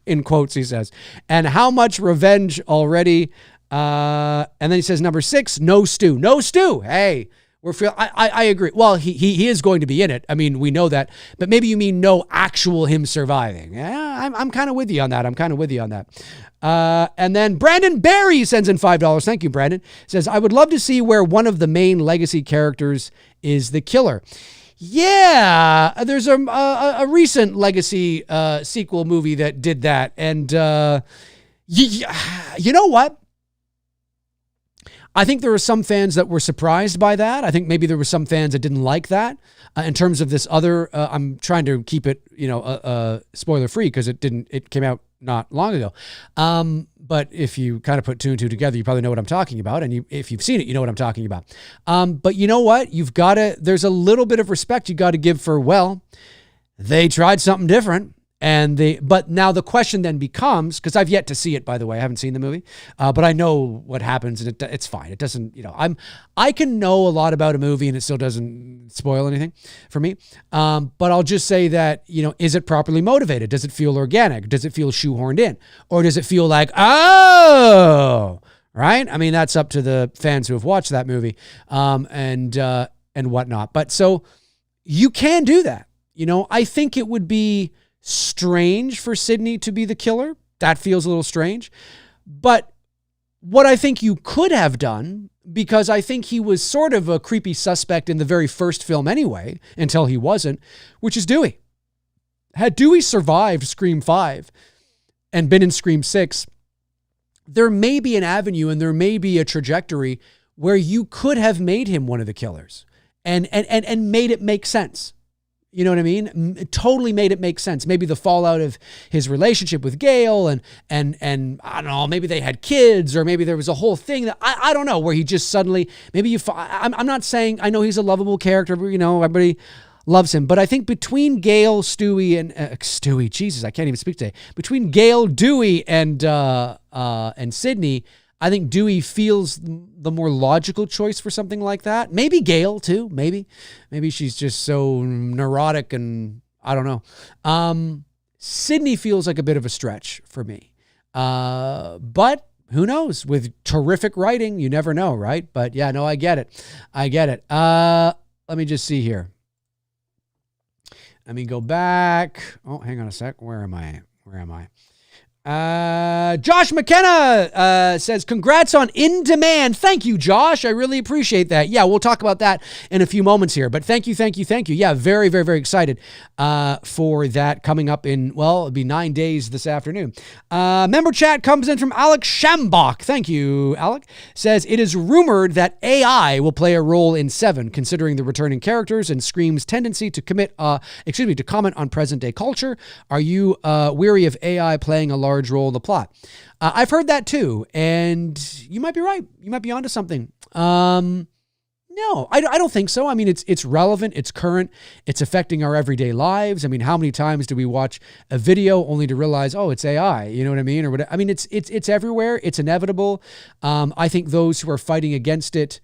S1: In quotes, he says. And how much revenge already? And then he says, number 6, no stew. Hey. I agree. Well, he is going to be in it. I mean, we know that, but maybe you mean no actual him surviving. Yeah, I'm kind of with you on that. And then Brandon Barry sends in $5. Thank you, Brandon. Says, I would love to see where one of the main legacy characters is the killer. Yeah, there's a recent legacy sequel movie that did that. And you know what? I think there were some fans that were surprised by that. I think maybe there were some fans that didn't like that. In terms of this other, I'm trying to keep it, spoiler free because it came out not long ago. But if you kind of put 2 and 2 together, you probably know what I'm talking about. And if you've seen it, you know what I'm talking about. But you know what? There's a little bit of respect you got to give for, well, they tried something different. But now the question then becomes, because I've yet to see it, by the way, I haven't seen the movie, but I know what happens and it's fine. It doesn't, I can know a lot about a movie and it still doesn't spoil anything for me. But I'll just say that, is it properly motivated? Does it feel organic? Does it feel shoehorned in? Or does it feel like, oh, right? I mean, that's up to the fans who have watched that movie, and whatnot. But so you can do that. I think it would be strange for Sydney to be the killer. That feels a little strange. But what I think you could have done, because I think he was sort of a creepy suspect in the very first film anyway, until he wasn't, which is Dewey. Had Dewey survived Scream 5 and been in Scream 6, there may be an avenue and there may be a trajectory where you could have made him one of the killers and made it make sense. You know what I mean? It totally made it make sense. Maybe the fallout of his relationship with Gail and I don't know, maybe they had kids, or maybe there was a whole thing that I don't know, where he just suddenly, I'm not saying, I know he's a lovable character, everybody loves him, but I think between Gail, Stewie, Jesus, I can't even speak today. Between Gail, Dewey, and Sydney, I think Dewey feels the more logical choice for something like that. Maybe Gail too. Maybe she's just so neurotic and I don't know. Sydney feels like a bit of a stretch for me. But who knows? With terrific writing, you never know, right? But yeah, no, I get it. Let me just see here. Let me go back. Oh, hang on a sec. Where am I? Josh McKenna says, congrats on In Demand. Thank you, Josh. I really appreciate that. Yeah, we'll talk about that in a few moments here. But thank you. Yeah, very, very, very excited for that coming up in, it'll be 9 days this afternoon. Member chat comes in from Alec Shambach. Thank you, Alec. Says, it is rumored that AI will play a role in 7, considering the returning characters and Scream's tendency to comment on present-day culture. Are you weary of AI playing a large role in the plot? I've heard that too, and you might be right. You might be onto something. No, I don't think so. I mean, it's relevant, it's current, it's affecting our everyday lives. I mean, how many times do we watch a video only to realize, oh, it's AI? You know what I mean? Or what? I mean, it's everywhere. It's inevitable. I think those who are fighting against it,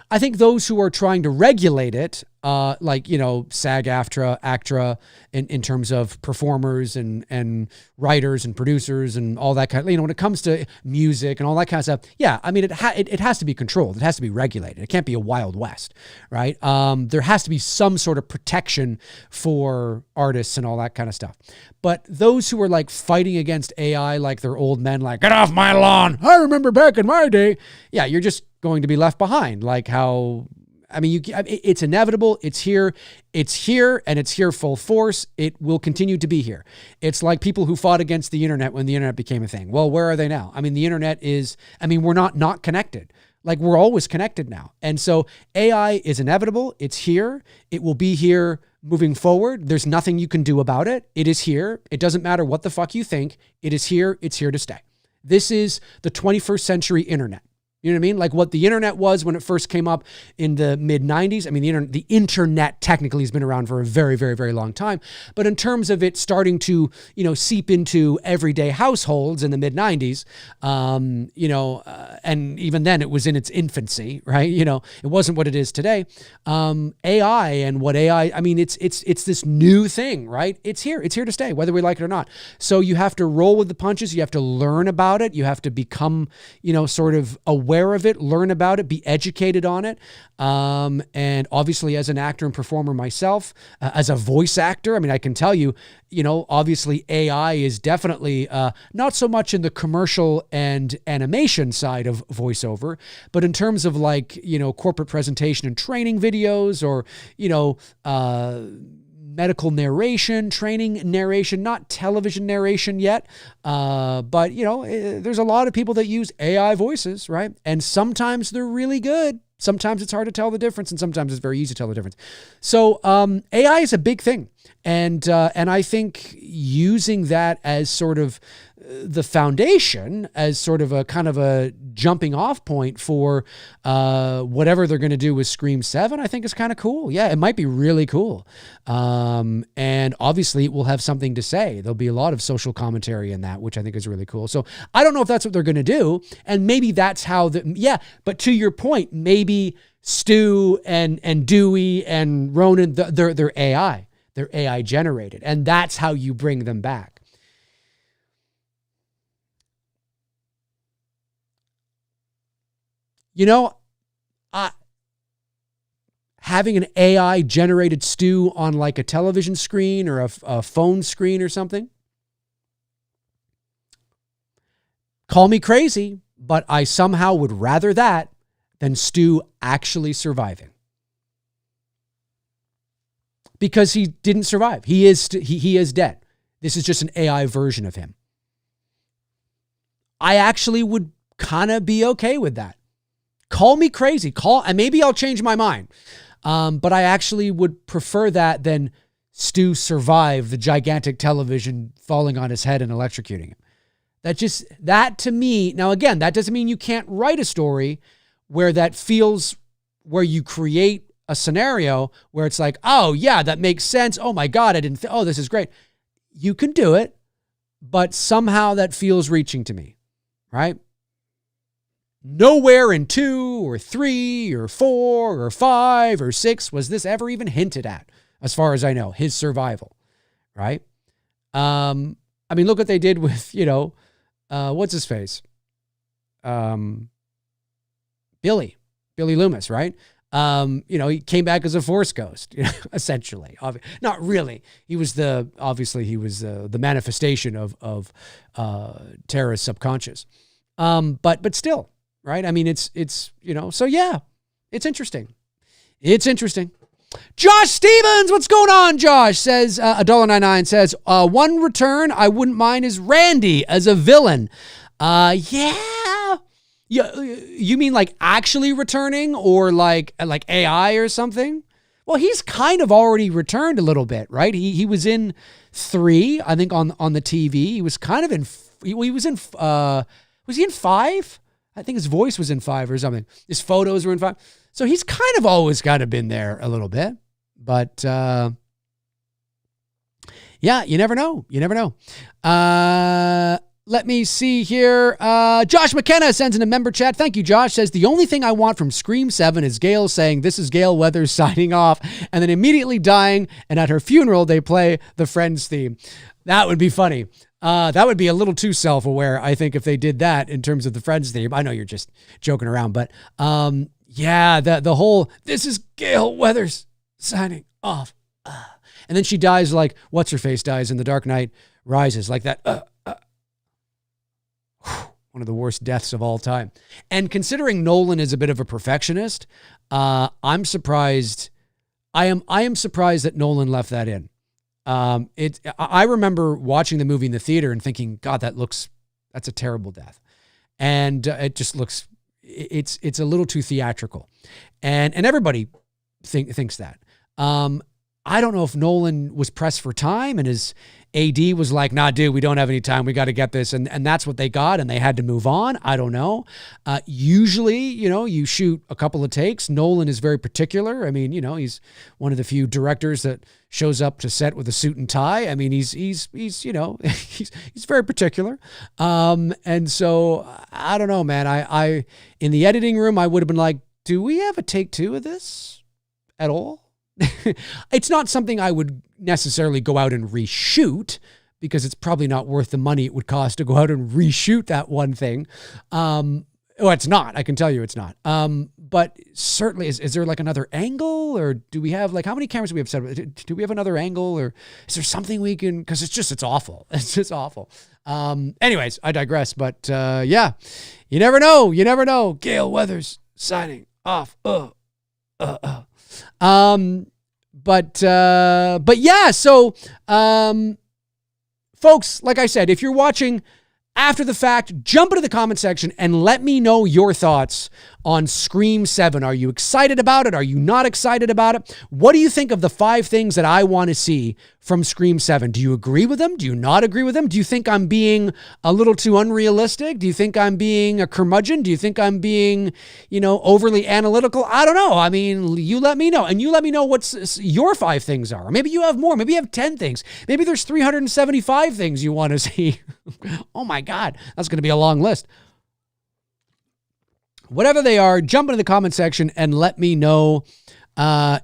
S1: I think those who are trying to regulate it, like, you know, SAG-AFTRA, ACTRA, in terms of performers and writers and producers and all that kind of, you know, when it comes to music and all that kind of stuff, yeah, I mean, it has to be controlled. It has to be regulated. It can't be a Wild West, right? There has to be some sort of protection for artists and all that kind of stuff. But those who are like fighting against AI, like they're old men, like, get off my lawn, I remember back in my day. Yeah, you're just going to be left behind. Like how, I mean, it's inevitable. It's here, and it's here full force. It will continue to be here. It's like people who fought against the internet when the internet became a thing. Well, where are they now? I mean, the internet is, I mean, we're not connected. Like, we're always connected now. And so AI is inevitable. It's here. It will be here moving forward. There's nothing you can do about it. It is here. It doesn't matter what the fuck you think. It is here. It's here to stay. This is the 21st century internet. You know what I mean? Like what the internet was when it first came up in the mid 90s. I mean, the internet technically has been around for a very, very, very long time. But in terms of it starting to, you know, seep into everyday households in the mid 90s, you know, and even then it was in its infancy, right? You know, it wasn't what it is today. AI and what AI, I mean, it's this new thing, right? It's here to stay, whether we like it or not. So you have to roll with the punches. You have to learn about it. You have to become, you know, sort of aware of it, learn about it, be educated on it. And obviously as an actor and performer myself, as a voice actor, I mean, I can tell you, you know, obviously AI is definitely not so much in the commercial and animation side of voiceover, but in terms of like, you know, corporate presentation and training videos or, you know, medical narration, training narration, not television narration yet. But, you know, there's a lot of people that use AI voices, right? And sometimes they're really good. Sometimes it's hard to tell the difference, and sometimes it's very easy to tell the difference. So AI is a big thing. And I think using that as sort of the foundation, as sort of a kind of a jumping off point for whatever they're going to do with Scream 7, I think is kind of cool. Yeah, it might be really cool. And obviously it will have something to say. There'll be a lot of social commentary in that, which I think is really cool. So I don't know if that's what they're going to do. And maybe that's how but to your point, maybe Stu and Dewey and Ronan, they're AI. They're AI generated. And that's how you bring them back. You know, having an AI generated Stu on like a television screen or a phone screen or something. Call me crazy, but I somehow would rather that than Stu actually surviving. Because he didn't survive. He is dead. This is just an AI version of him. I actually would kind of be okay with that. Call me crazy. And maybe I'll change my mind. But I actually would prefer that than Stu survive the gigantic television falling on his head and electrocuting him. That to me, now again, that doesn't mean you can't write a story where you create a scenario where it's like, oh yeah, that makes sense. Oh my God, this is great. You can do it, but somehow that feels reaching to me, right? Nowhere in 2 or 3 or 4 or 5 or 6 was this ever even hinted at, as far as I know, his survival, right? I mean, look what they did with, you know, what's his face? Billy Loomis, right? You know, he came back as a Force ghost, you know, essentially. Not really. He was the manifestation of terrorist subconscious. But still, right? I mean, it's, you know, so yeah, it's interesting. It's interesting. Josh Stevens, what's going on, Josh? Says, $1.99 says, one return I wouldn't mind is Randy as a villain. Yeah. You mean like actually returning or like AI or something? Well, he's kind of already returned a little bit, right? He was in 3, I think on the TV. He was kind of in, was he in 5? I think his voice was in 5 or something. His photos were in 5. So he's kind of always kind of been there a little bit. But yeah, you never know. You never know. Let me see here. Josh McKenna sends in a member chat. Thank you, Josh. Says, the only thing I want from Scream 7 is Gail saying, this is Gail Weathers signing off, and then immediately dying, and at her funeral, they play the Friends theme. That would be funny. That would be a little too self-aware, I think, if they did that in terms of the Friends theme. I know you're just joking around, but yeah, the whole, this is Gail Weathers signing off. And then she dies like, what's-her-face dies in The Dark Knight Rises, like that. One of the worst deaths of all time. And considering Nolan is a bit of a perfectionist, I'm surprised. I am surprised that Nolan left that in. I remember watching the movie in the theater and thinking, God, that's a terrible death. And it just looks, it's a little too theatrical. And everybody thinks that. I don't know if Nolan was pressed for time and his AD was like, nah, dude, we don't have any time. We got to get this. And that's what they got. And they had to move on. I don't know. Usually, you shoot a couple of takes. Nolan is very particular. I mean, he's one of the few directors that shows up to set with a suit and tie. I mean, he's he's very particular. And so I don't know, man, I in the editing room, I would have been like, do we have a take 2 of this at all? It's not something I would necessarily go out and reshoot because it's probably not worth the money it would cost to go out and reshoot that one thing. It's not. I can tell you it's not. But certainly, is there like another angle, or do we have how many cameras do we have set up? Do we have another angle, or is there something we can? Because it's awful. It's just awful. Anyways, I digress. But yeah, you never know. You never know. Gail Weathers signing off. But yeah, so, folks, like I said, if you're watching after the fact, jump into the comment section and let me know your thoughts on Scream 7. Are you excited about it? Are you not excited about it? What do you think of the 5 things that I want to see from Scream 7? Do you agree with them? Do you not agree with them? Do you think I'm being a little too unrealistic? Do you think I'm being a curmudgeon? Do you think I'm being, overly analytical? I don't know. I mean, you let me know. And you let me know what your 5 things are. Maybe you have more. Maybe you have 10 things. Maybe there's 375 things you want to see. Oh my God, that's going to be a long list. Whatever they are, jump into the comment section and let me know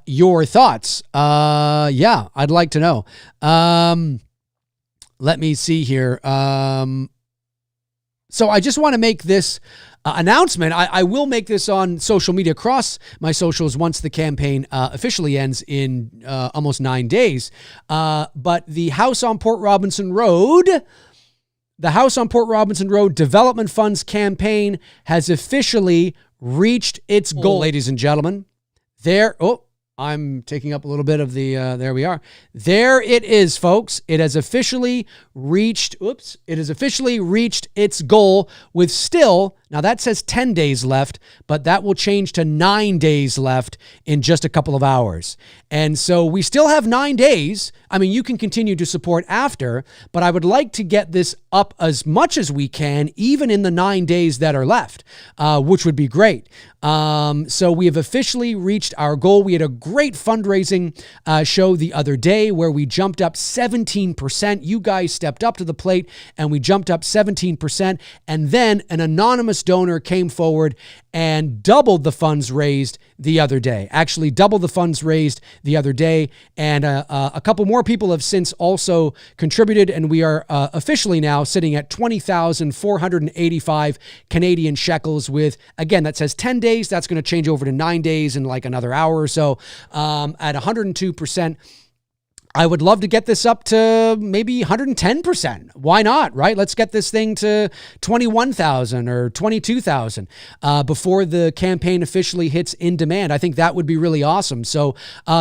S1: your thoughts. Yeah, I'd like to know. Let me see here. So I just want to make this announcement. I will make this on social media, across my socials, once the campaign officially ends in almost 9 days. But the House on Port Robinson Road Development Funds campaign has officially reached its goal, ladies and gentlemen. I'm taking up a little bit of the, there we are. There it is, folks. It has officially reached its goal with still, now that says 10 days left, but that will change to 9 days left in just a couple of hours. And so we still have 9 days. I mean, you can continue to support after, but I would like to get this up as much as we can, even in the 9 days that are left, which would be great. So we have officially reached our goal. We had a great fundraising show the other day where we jumped up 17%. You guys stepped up to the plate and we jumped up 17%. And then an anonymous donor came forward and doubled the funds raised the other day. Actually, doubled the funds raised the other day. And a couple more people have since also contributed. And we are officially now sitting at 20,485 Canadian shekels with, again, that says 10 days. That's going to change over to 9 days in like another hour or so. At 102%. I would love to get this up to maybe 110%. Why not, right? Let's get this thing to 21,000 or 22,000 before the campaign officially hits in demand. I think that would be really awesome. So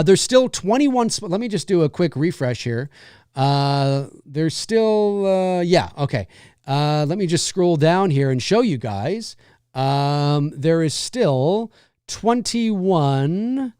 S1: there's still 21. Let me just do a quick refresh here. There's still, yeah, okay. Let me just scroll down here and show you guys. There is still 21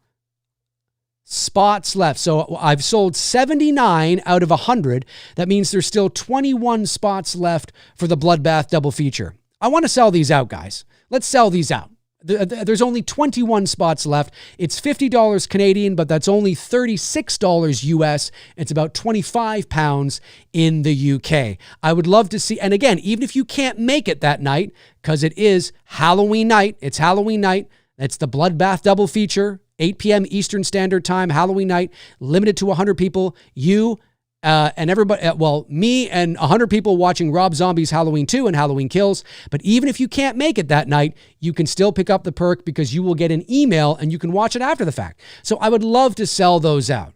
S1: spots left. So I've sold 79 out of 100. That means there's still 21 spots left for the Bloodbath double feature. I want to sell these out, guys. Let's sell these out. There's only 21 spots left. It's $50 Canadian, but that's only $36 US. It's about 25 pounds in the UK. I would love to see, and again, even if you can't make it that night, because it is Halloween night, it's Halloween night. It's the Bloodbath double feature, 8 p.m. Eastern Standard Time, Halloween night, limited to 100 people. You and everybody, me and 100 people watching Rob Zombie's Halloween 2 and Halloween Kills. But even if you can't make it that night, you can still pick up the perk because you will get an email and you can watch it after the fact. So I would love to sell those out.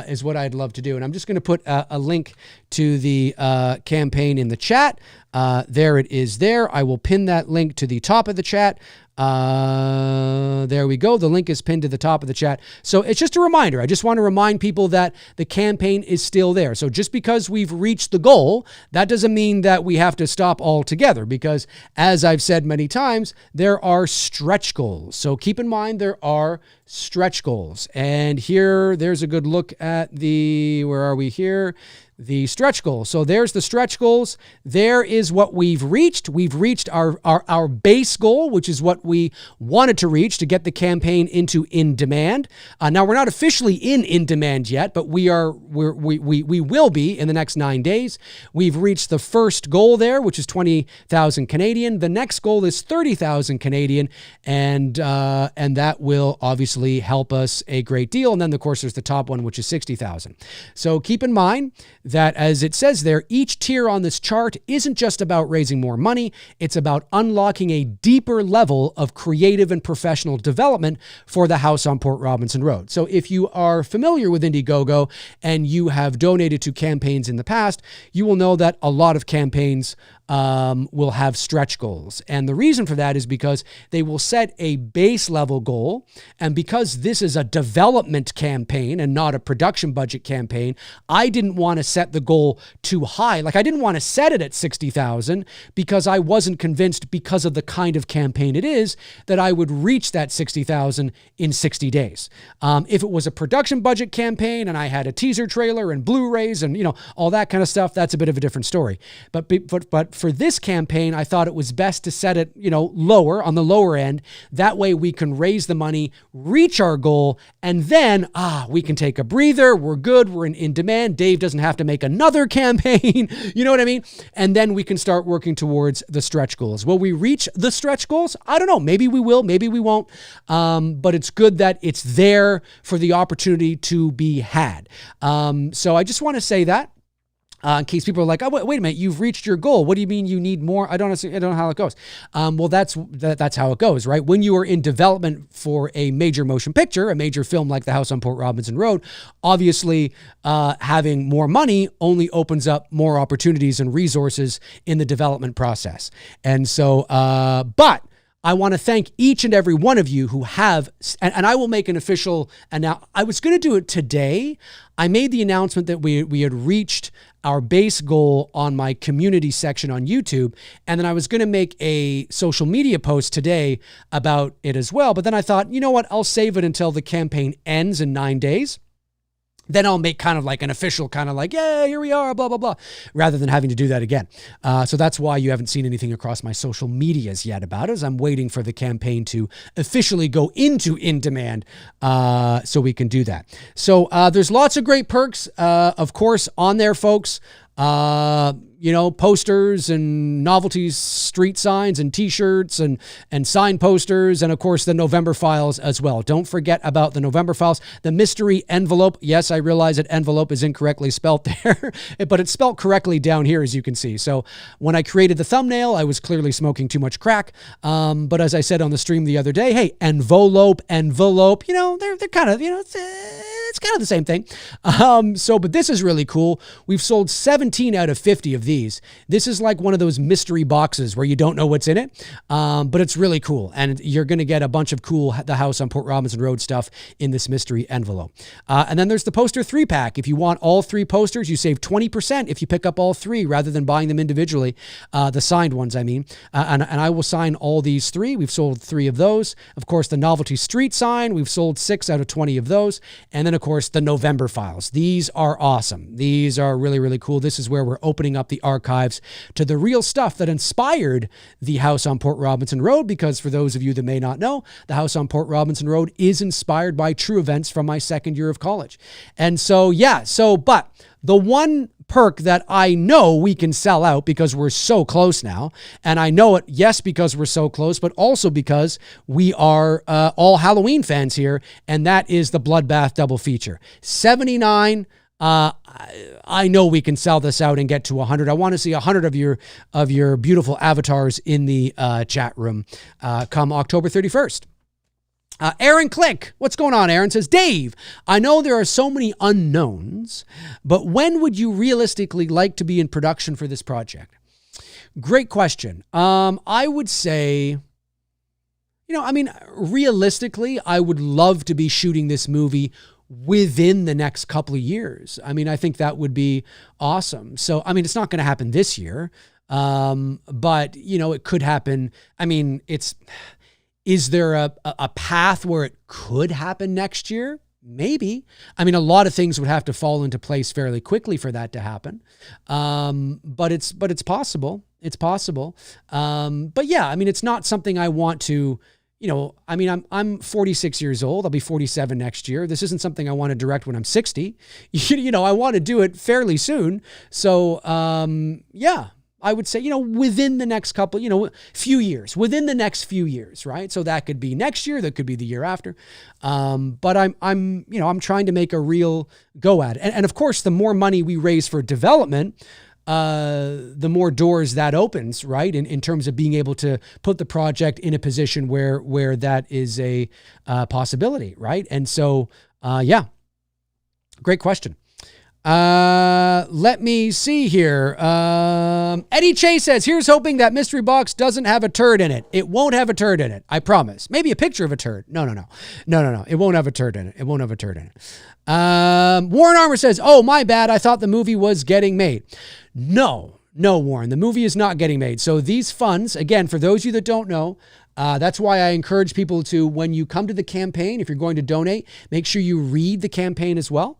S1: Is what I'd love to do. And I'm just going to put a link to the campaign in the chat. There it is there. I will pin that link to the top of the chat. There we go. The link is pinned to the top of the chat. So it's just a reminder. I just want to remind people that the campaign is still there. So just because we've reached the goal, that doesn't mean that we have to stop altogether, because as I've said many times, there are stretch goals. So keep in mind there are stretch goals. And there's a good look at where are we here? The stretch goals. So there's the stretch goals. There is what we've reached. We've reached our base goal, which is what we wanted to reach to get the campaign into in demand. Now we're not officially in demand yet, but we will be in the next 9 days. We've reached the first goal there, which is 20,000 Canadian. The next goal is 30,000 Canadian, and that will obviously help us a great deal. And then of course there's the top one, which is 60,000. So keep in mind that, as it says there, each tier on this chart isn't just about raising more money. It's about unlocking a deeper level of creative and professional development for the house on Port Robinson Road. So if you are familiar with Indiegogo and you have donated to campaigns in the past, you will know that a lot of campaigns will have stretch goals. And the reason for that is because they will set a base level goal. And because this is a development campaign and not a production budget campaign, I didn't want to set the goal too high. Like, I didn't want to set it at 60,000 because I wasn't convinced, because of the kind of campaign it is, that I would reach that 60,000 in 60 days. If it was a production budget campaign and I had a teaser trailer and Blu-rays and, all that kind of stuff, that's a bit of a different story. But for this campaign, I thought it was best to set it, lower, on the lower end. That way we can raise the money, reach our goal, and then, we can take a breather. We're good. We're in demand. Dave doesn't have to make another campaign. You know what I mean? And then we can start working towards the stretch goals. Will we reach the stretch goals? I don't know. Maybe we will. Maybe we won't. But it's good that it's there for the opportunity to be had. So I just want to say that. In case people are like, oh, wait a minute, you've reached your goal. What do you mean you need more? I don't know how it goes. Well, that's how it goes, right? When you are in development for a major motion picture, a major film like The House on Port Robinson Road, obviously having more money only opens up more opportunities and resources in the development process. And so, but I want to thank each and every one of you who have, and I will make an official announcement. I was going to do it today. I made the announcement that we had reached our base goal on my community section on YouTube. And then I was going to make a social media post today about it as well. But then I thought, you know what? I'll save it until the campaign ends in 9 days. Then I'll make kind of like an official kind of like, yeah, here we are, blah, blah, blah, rather than having to do that again. So that's why you haven't seen anything across my social medias yet about it, as I'm waiting for the campaign to officially go into in demand so we can do that. So there's lots of great perks, of course, on there, folks. Posters and novelties, street signs and t-shirts and sign posters. And of course the November files as well. Don't forget about the November files, the mystery envelope. Yes, I realize that envelope is incorrectly spelt there, but it's spelt correctly down here, as you can see. So when I created the thumbnail, I was clearly smoking too much crack. But as I said on the stream the other day, hey, envelope, they're kind of, it's kind of the same thing. But this is really cool. We've sold 17 out of 50 of these. This is like one of those mystery boxes where you don't know what's in it, but it's really cool. And you're going to get a bunch of cool The House on Port Robinson Road stuff in this mystery envelope. And then there's the poster 3-pack. If you want all 3 posters, you save 20% if you pick up all 3 rather than buying them individually, the signed ones, I mean. And I will sign all these 3. We've sold 3 of those. Of course, the novelty street sign, we've sold 6 out of 20 of those. And then, of course, the November files. These are awesome. These are really, really cool. This is where we're opening up the the archives to the real stuff that inspired the house on Port Robinson Road, because for those of you that may not know, the house on Port Robinson Road is inspired by true events from my second year of college. And so, but the one perk that I know we can sell out because we're so close now, and I know it, yes, because we're so close, but also because we are all Halloween fans here, and that is the Bloodbath double feature. 79. I know we can sell this out and get to 100. I want to see 100 of your beautiful avatars in the chat room come October 31st. Aaron Click, what's going on, Aaron? Says, Dave, I know there are so many unknowns, but when would you realistically like to be in production for this project? Great question. I would say, realistically, I would love to be shooting this movie within the next couple of years. I think that would be awesome. So, it's not going to happen this year, but, it could happen. Is there a path where it could happen next year? Maybe. A lot of things would have to fall into place fairly quickly for that to happen. But it's possible. It's possible. But yeah, it's not something I want to, I'm 46 years old. I'll be 47 next year. This isn't something I want to direct when I'm 60. I want to do it fairly soon. So, yeah. I would say, within the next couple, few years, within the next few years, right? So that could be next year, that could be the year after. But I'm trying to make a real go at it. And of course, the more money we raise for development, the more doors that opens, right? In terms of being able to put the project in a position where that is a possibility, right? And so, yeah, great question. Let me see here. Eddie Chase says, here's hoping that mystery box doesn't have a turd in it. It won't have a turd in it. I promise. Maybe a picture of a turd. No. It won't have a turd in it. Warren Armour says, oh, my bad. I thought the movie was getting made. No, Warren, the movie is not getting made. So these funds, again, for those of you that don't know, that's why I encourage people to, when you come to the campaign, if you're going to donate, make sure you read the campaign as well.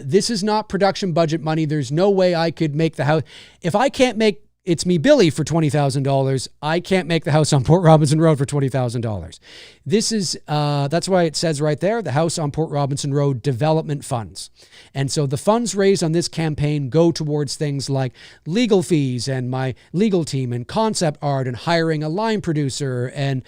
S1: This is not production budget money. There's no way I could make the house. If I can't make It's Me, Billy for $20,000, I can't make the house on Port Robinson Road for $20,000. This is, that's why it says right there, the house on Port Robinson Road development funds. And so the funds raised on this campaign go towards things like legal fees and my legal team and concept art and hiring a line producer and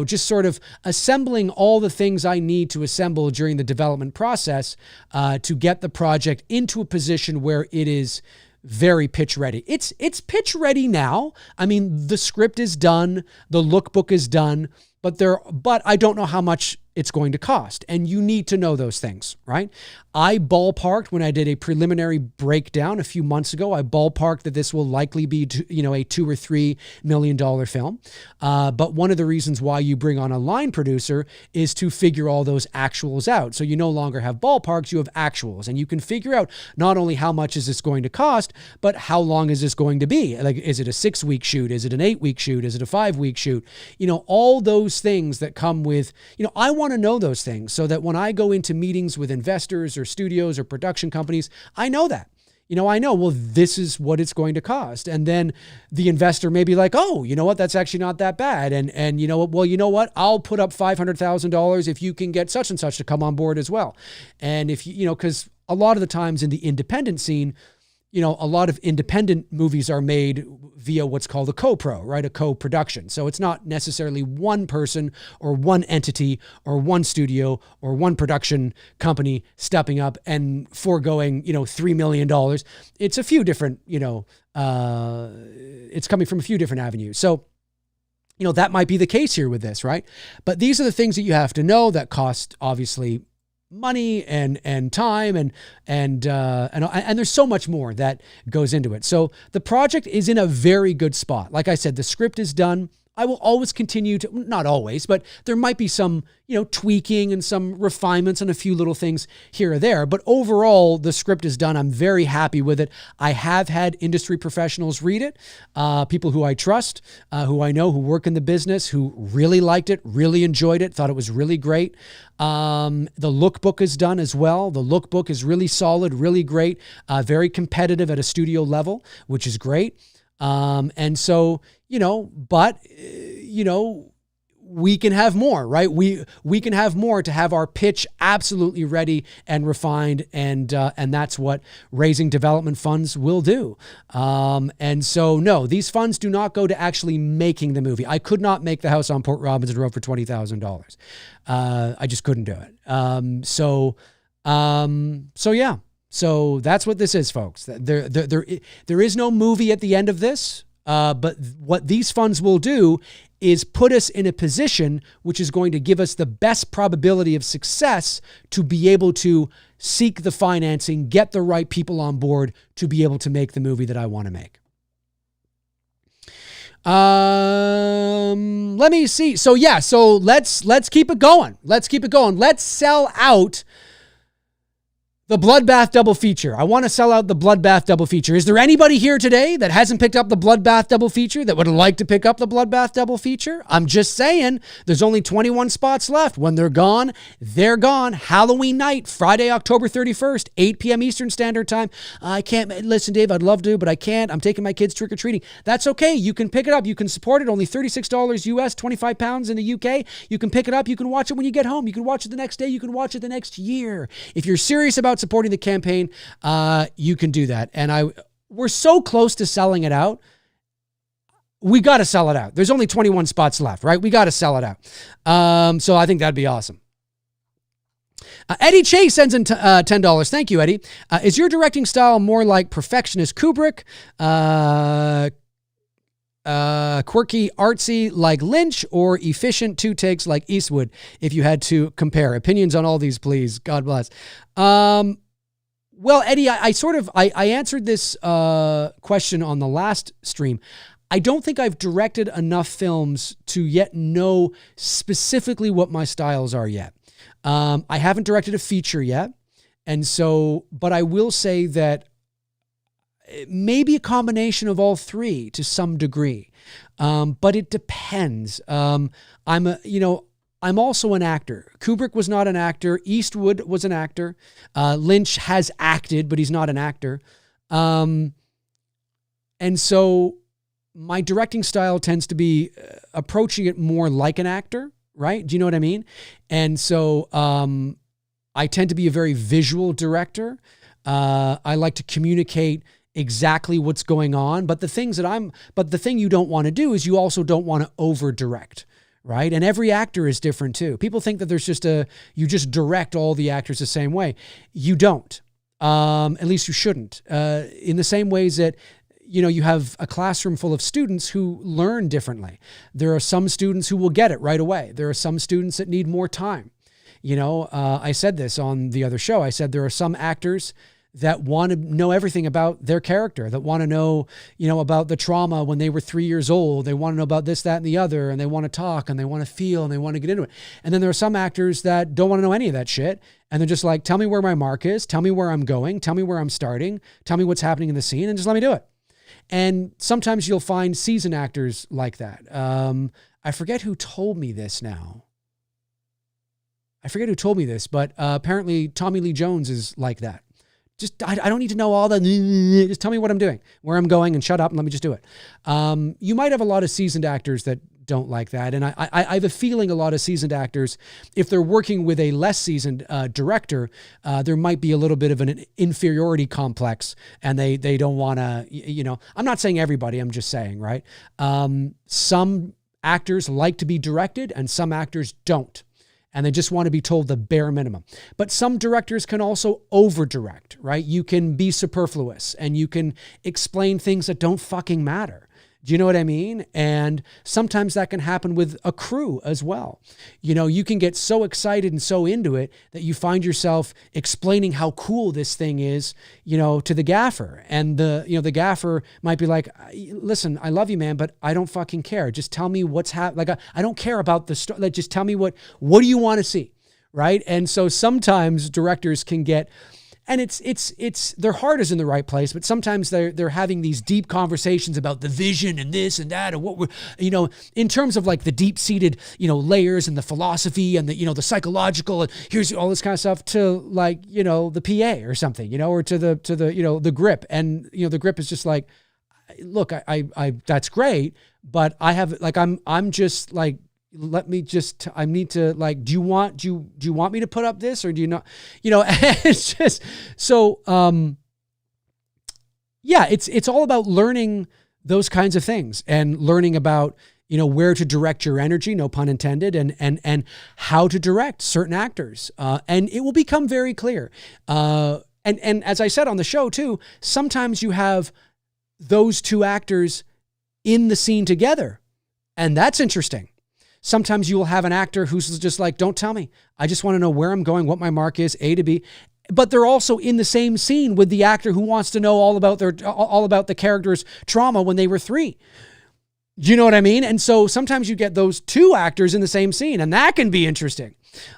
S1: just sort of assembling all the things I need to assemble during the development process to get the project into a position where it is very pitch ready. It's pitch ready now. The script is done, the lookbook is done, but I don't know how much it's going to cost. And you need to know those things, right? I ballparked when I did a preliminary breakdown a few months ago, I ballparked that this will likely be, a $2 or $3 million film. But one of the reasons why you bring on a line producer is to figure all those actuals out. So you no longer have ballparks, you have actuals, and you can figure out not only how much is this going to cost, but how long is this going to be? Like, is it a 6-week shoot? Is it an 8-week shoot? Is it a 5-week shoot? All those things that come with, I want to know those things so that when I go into meetings with investors or studios or production companies, I know that. I know, well, this is what it's going to cost. And then the investor may be like, oh, you know what? That's actually not that bad. And you know what? Well, you know what? I'll put up $500,000 if you can get such and such to come on board as well. And if because a lot of the times in the independent scene, a lot of independent movies are made via what's called a co-pro, right? A co-production. So it's not necessarily one person or one entity or one studio or one production company stepping up and foregoing, $3 million. It's a few different, it's coming from a few different avenues. So, that might be the case here with this, right? But these are the things that you have to know that cost, obviously, money and time and there's so much more that goes into it. So the project is in a very good spot. Like I said, the script is done. I will always continue to, not always, but there might be some, tweaking and some refinements and a few little things here or there. But overall, the script is done. I'm very happy with it. I have had industry professionals read it, people who I trust, who I know, who work in the business, who really liked it, really enjoyed it, thought it was really great. The lookbook is done as well. The lookbook is really solid, really great, very competitive at a studio level, which is great. And so, we can have more, right? We can have more to have our pitch absolutely ready and refined. And that's what raising development funds will do. And so, no, these funds do not go to actually making the movie. I could not make the house on Port Robinson Road for $20,000. I just couldn't do it. So yeah. So that's what this is, folks. There is no movie at the end of this, but what these funds will do is put us in a position which is going to give us the best probability of success to be able to seek the financing, get the right people on board to be able to make the movie that I want to make. Let me see. So let's keep it going. Let's sell out the Bloodbath double feature. I want to sell out the Bloodbath double feature. Is there anybody here today that hasn't picked up the Bloodbath double feature that would like to pick up the Bloodbath double feature? I'm just saying, there's only 21 spots left. When they're gone, they're gone. Halloween night, Friday, October 31st, 8 p.m. Eastern Standard Time. I can't, listen, Dave, I'd love to, but I can't. I'm taking my kids trick-or-treating. That's okay. You can pick it up. You can support it. Only $36 US, 25 pounds in the UK. You can pick it up. You can watch it when you get home. You can watch it the next day. You can watch it the next year. If you're serious about supporting the campaign, you can do that. And we're so close to selling it out. We got to sell it out. There's only 21 spots left, right? We got to sell it out. So I think that'd be awesome. Eddie Chase sends in $10. Thank you, Eddie. Is your directing style more like perfectionist Kubrick, quirky, artsy like Lynch, or efficient two takes like Eastwood? If you had to compare opinions on all these, please. God bless. Well, Eddie, I answered this question on the last stream. I don't think I've directed enough films to yet know specifically what my styles are yet. I haven't directed a feature yet. And so, but I will say that maybe a combination of all three to some degree. But it depends. I'm also an actor. Kubrick was not an actor. Eastwood was an actor. Lynch has acted, but he's not an actor. And so my directing style tends to be approaching it more like an actor, right? Do you know what I mean? And so I tend to be a very visual director. I like to communicate exactly what's going on. But the thing you don't want to do is you also don't want to over direct. Right? And every actor is different too. People think that there's you just direct all the actors the same way. You don't. At least you shouldn't. In the same ways that, you have a classroom full of students who learn differently. There are some students who will get it right away. There are some students that need more time. I said this on the other show. I said there are some actors that want to know everything about their character, that want to know, about the trauma when they were 3 years old. They want to know about this, that, and the other, and they want to talk, and they want to feel, and they want to get into it. And then there are some actors that don't want to know any of that shit, and they're just like, tell me where my mark is, tell me where I'm going, tell me where I'm starting, tell me what's happening in the scene, and just let me do it. And sometimes you'll find seasoned actors like that. I forget who told me this now. But apparently Tommy Lee Jones is like that. I don't need to know all the, just tell me what I'm doing, where I'm going, and shut up and let me just do it. You might have a lot of seasoned actors that don't like that. And I have a feeling a lot of seasoned actors, if they're working with a less seasoned director, there might be a little bit of an inferiority complex, and they don't want to, I'm not saying everybody, I'm just saying, right? Some actors like to be directed and some actors don't. And they just want to be told the bare minimum. But some directors can also over-direct, right? You can be superfluous and you can explain things that don't fucking matter. Do you know what I mean? And sometimes that can happen with a crew as well. You know, you can get so excited and so into it that you find yourself explaining how cool this thing is, you know, to the gaffer. And the gaffer might be like, listen, I love you, man, but I don't fucking care. Just tell me what's happening. Like, I don't care about the story. Like, just tell me what do you want to see? Right. And so sometimes directors can get, and it's their heart is in the right place, but sometimes they're having these deep conversations about the vision and this and that, and what we're, you know, in terms of like the deep seated, you know, layers and the philosophy and the, you know, the psychological, and here's all this kind of stuff, to like, you know, the PA or something, you know, or to the, you know, the grip. And, you know, the grip is just like, look, I that's great, but I have, like, I'm just like, let me just, I need to, like, do you want me to put up this, or do you not, you know? It's just, so, yeah, it's all about learning those kinds of things and learning about, you know, where to direct your energy, no pun intended, and how to direct certain actors. And it will become very clear. And as I said on the show too, sometimes you have those two actors in the scene together, and that's interesting. Sometimes you will have an actor who's just like, don't tell me. I just want to know where I'm going, what my mark is, A to B. But they're also in the same scene with the actor who wants to know all about the character's trauma when they were 3. Do you know what I mean? And so sometimes you get those two actors in the same scene, and that can be interesting.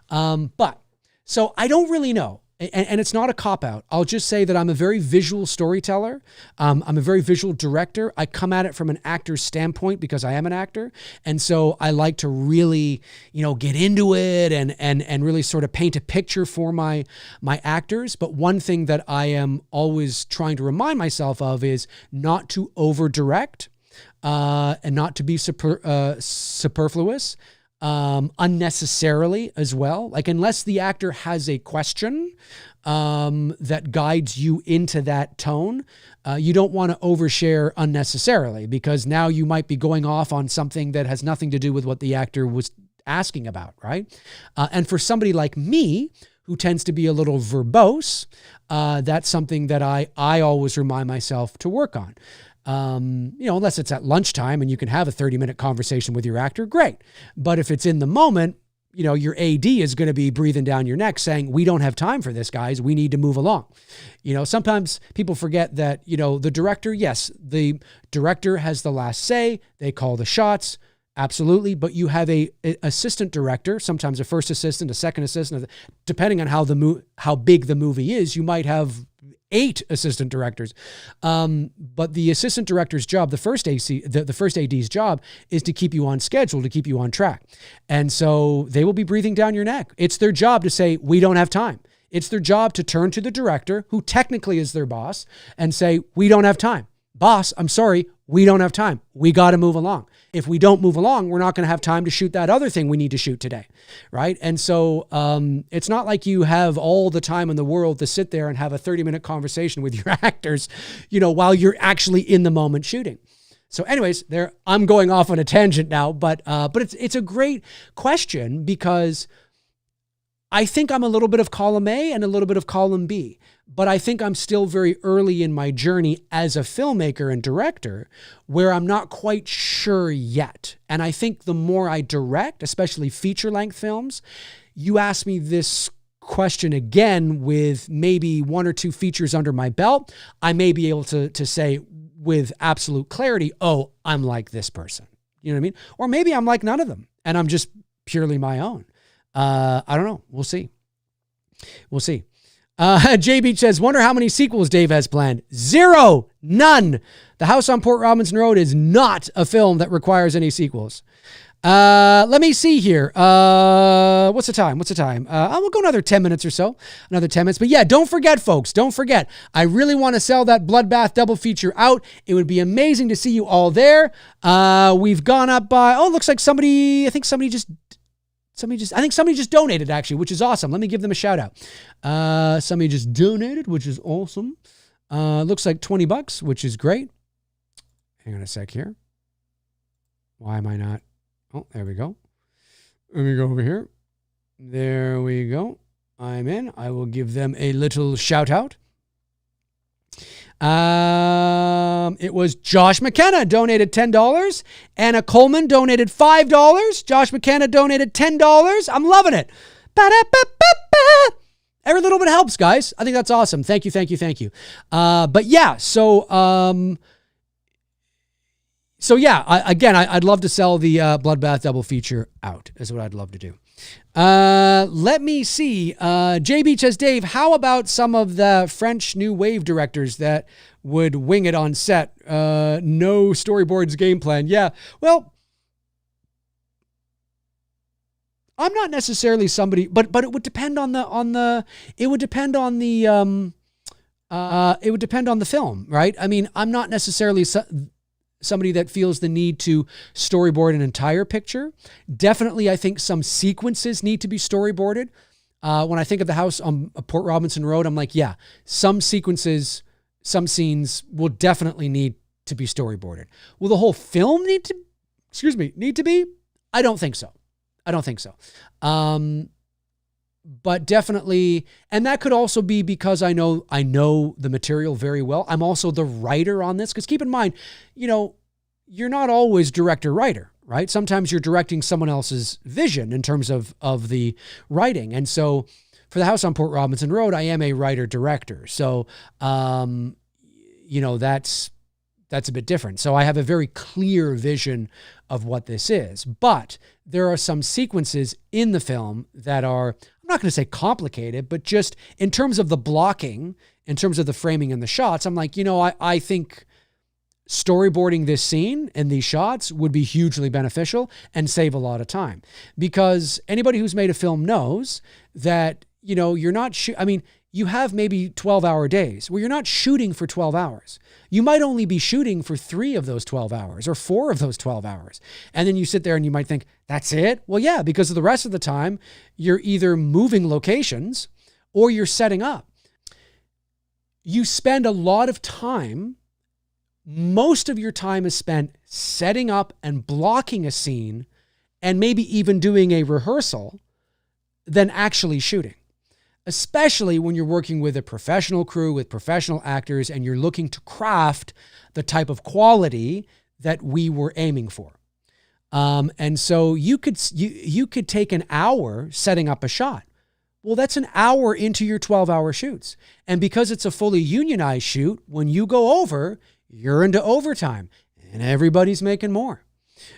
S1: But so I don't really know. And it's not a cop-out. I'll just say that I'm a very visual storyteller. I'm a very visual director. I come at it from an actor's standpoint because I am an actor. And so I like to really, you know, get into it and really sort of paint a picture for my actors. But one thing that I am always trying to remind myself of is not to over-direct and not to be superfluous. Unnecessarily as well. Like, unless the actor has a question that guides you into that tone, you don't want to overshare unnecessarily, because now you might be going off on something that has nothing to do with what the actor was asking about, right? And for somebody like me, who tends to be a little verbose, that's something that I always remind myself to work on. You know, unless it's at lunchtime and you can have a 30-minute conversation with your actor, great. But if it's in the moment, you know, your AD is going to be breathing down your neck saying, we don't have time for this, guys. We need to move along. You know, sometimes people forget that, you know, the director, yes, the director has the last say. They call the shots. Absolutely. But you have a assistant director, sometimes a first assistant, a second assistant, depending on how big the movie is. You might have 8 assistant directors. But the assistant director's job, the first AD's job, is to keep you on schedule, to keep you on track. And so they will be breathing down your neck. It's their job to say, we don't have time. It's their job to turn to the director, who technically is their boss, and say, we don't have time. Boss, I'm sorry, we don't have time. We got to move along. If we don't move along, we're not going to have time to shoot that other thing we need to shoot today, right? And so it's not like you have all the time in the world to sit there and have a 30-minute conversation with your actors, you know, while you're actually in the moment shooting. So anyways, I'm going off on a tangent now, but it's a great question, because I think I'm a little bit of column A and a little bit of column B, but I think I'm still very early in my journey as a filmmaker and director, where I'm not quite sure yet. And I think the more I direct, especially feature-length films, you ask me this question again with maybe 1 or 2 features under my belt, I may be able to say with absolute clarity, oh, I'm like this person. You know what I mean? Or maybe I'm like none of them, and I'm just purely my own. I don't know. We'll see. J Beach says, wonder how many sequels Dave has planned. 0, none. The House on Port Robinson Road is not a film that requires any sequels. Let me see here. What's the time? We'll go another 10 minutes or so, another 10 minutes. But yeah, don't forget, folks, don't forget. I really want to sell that Bloodbath double feature out. It would be amazing to see you all there. We've gone up by, it looks like somebody just donated, actually, which is awesome. Let me give them a shout out. Somebody just donated, which is awesome. Looks like $20, which is great. Hang on a sec here. Why am I not? Oh, there we go. Let me go over here. There we go. I'm in. I will give them a little shout out. It was Josh McKenna donated $10. Anna Coleman donated $5. Josh McKenna donated $10. I'm loving it. Ba-da-ba-ba-ba. Every little bit helps, guys. I think that's awesome. Thank you. But yeah, I'd love to sell the Bloodbath double feature out, is what I'd love to do. Let me see. J Beach says, Dave, how about some of the French new wave directors that would wing it on set? No storyboards, game plan. Yeah. Well, I'm not necessarily somebody, but it would depend on the film, right? I mean, I'm not necessarily somebody that feels the need to storyboard an entire picture. Definitely, I think some sequences need to be storyboarded. When I think of the house on Port Robinson Road, I'm like, yeah, some sequences, some scenes will definitely need to be storyboarded. Will the whole film need to be? I don't think so. But definitely, and that could also be because I know the material very well. I'm also the writer on this, because keep in mind, you're not always director-writer, right? Sometimes you're directing someone else's vision in terms of the writing. And so for the house on Port Robinson Road, I am a writer-director. So, that's a bit different. So I have a very clear vision of what this is. But there are some sequences in the film that are, I'm not going to say complicated, but just in terms of the blocking, in terms of the framing and the shots, I'm like, I think storyboarding this scene and these shots would be hugely beneficial and save a lot of time. Because anybody who's made a film knows that, you're not you have maybe 12-hour days where you're not shooting for 12 hours. You might only be shooting for 3 of those 12 hours or 4 of those 12 hours. And then you sit there and you might think, that's it? Well, yeah, because of the rest of the time, you're either moving locations or you're setting up. You spend a lot of time, most of your time is spent setting up and blocking a scene and maybe even doing a rehearsal than actually shooting. Especially when you're working with a professional crew, with professional actors, and you're looking to craft the type of quality that we were aiming for. And so you could take an hour setting up a shot. Well, that's an hour into your 12-hour shoots. And because it's a fully unionized shoot, when you go over, you're into overtime and everybody's making more.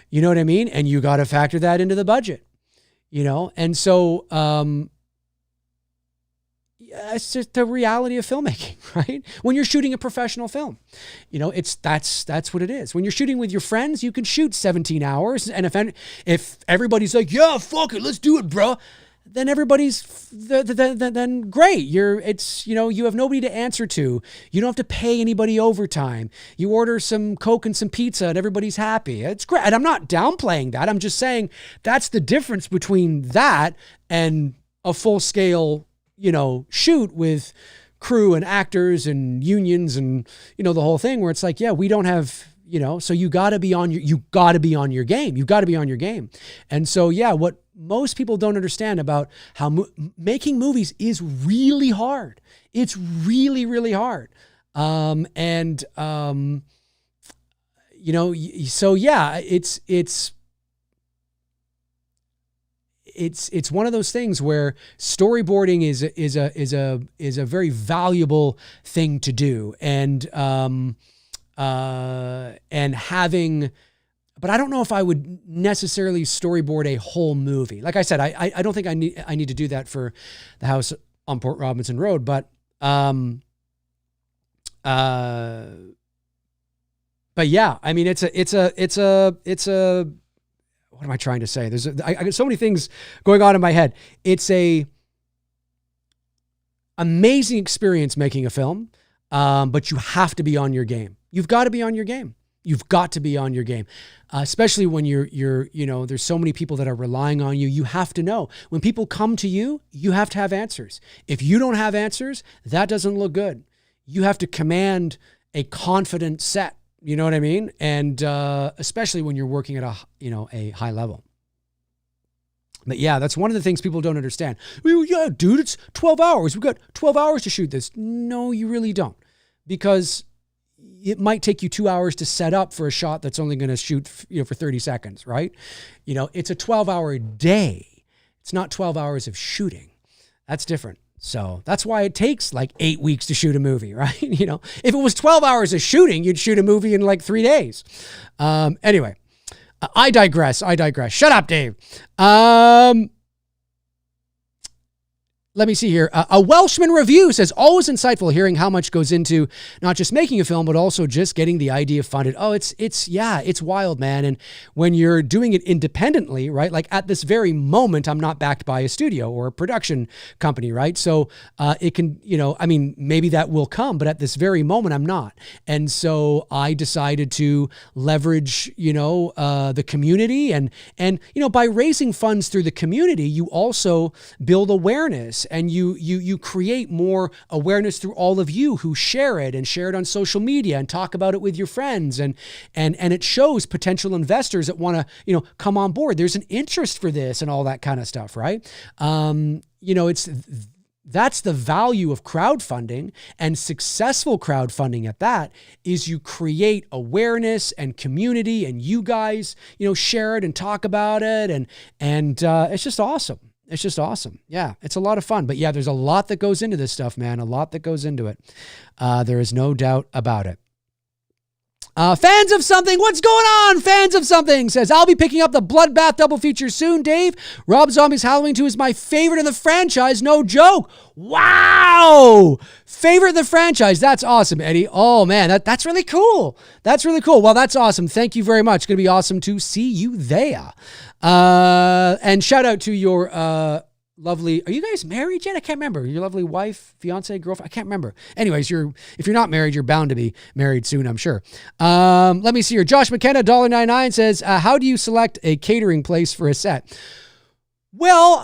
S1: You know what I mean? And you got to factor that into the budget, And so, it's just the reality of filmmaking, right? When you're shooting a professional film, that's what it is. When you're shooting with your friends, you can shoot 17 hours. And if everybody's like, yeah, fuck it, let's do it, bro. Then everybody's, then great. You have nobody to answer to. You don't have to pay anybody overtime. You order some Coke and some pizza and everybody's happy. It's great. And I'm not downplaying that. I'm just saying that's the difference between that and a full scale shoot with crew and actors and unions and, the whole thing where it's like, yeah, we don't have, so you gotta be on your game. And so, yeah, what most people don't understand about how making movies is really hard. It's really, really hard. So yeah, it's one of those things where storyboarding is a very valuable thing to do, and having, but I don't know if I would necessarily storyboard a whole movie. Like I said, I don't think I need to do that for the house on Port Robinson Road, but yeah, I mean it's a what am I trying to say? I got so many things going on in my head. It's a amazing experience making a film, but you have to be on your game. You've got to be on your game. Especially when you're there's so many people that are relying on you. You have to know when people come to you, you have to have answers. If you don't have answers, that doesn't look good. You have to command a confident set. You know what I mean? And especially when you're working at a high level. But yeah, that's one of the things people don't understand. Well, yeah, dude, it's 12 hours. We've got 12 hours to shoot this. No, you really don't. Because it might take you 2 hours to set up for a shot that's only going to shoot, for 30 seconds, right? It's a 12-hour day. It's not 12 hours of shooting. That's different. So that's why it takes like 8 weeks to shoot a movie, right? If it was 12 hours of shooting, you'd shoot a movie in like 3 days. Anyway, I digress. Shut up, Dave. Let me see here. A Welshman review says, always insightful hearing how much goes into not just making a film, but also just getting the idea funded. Oh, it's wild, man. And when you're doing it independently, right? Like at this very moment, I'm not backed by a studio or a production company, right? So it can, maybe that will come, but at this very moment, I'm not. And so I decided to leverage, the community and by raising funds through the community, you also build awareness. And you create more awareness through all of you who share it on social media and talk about it with your friends. And it shows potential investors that want to, come on board. There's an interest for this and all that kind of stuff, right? That's the value of crowdfunding, and successful crowdfunding at that is you create awareness and community, and you guys, share it and talk about it. And it's just awesome. It's just awesome. Yeah, it's a lot of fun. But yeah, there's a lot that goes into this stuff, man. A lot that goes into it. There is no doubt about it. Fans of Something, what's going on? Fans of Something says, I'll be picking up the Bloodbath double feature soon, Dave. Rob Zombie's Halloween 2 is my favorite in the franchise. No joke. Wow. Favorite in the franchise. That's awesome, Eddie. Oh, man, that's really cool. That's really cool. Well, that's awesome. Thank you very much. It's going to be awesome to see you there. And shout out to your lovely, are you guys married yet? I can't remember. Your lovely wife, fiance, girlfriend? I can't remember. Anyways, if you're not married, you're bound to be married soon, I'm sure. Let me see here. Josh McKenna, $1.99 says, how do you select a catering place for a set? Well,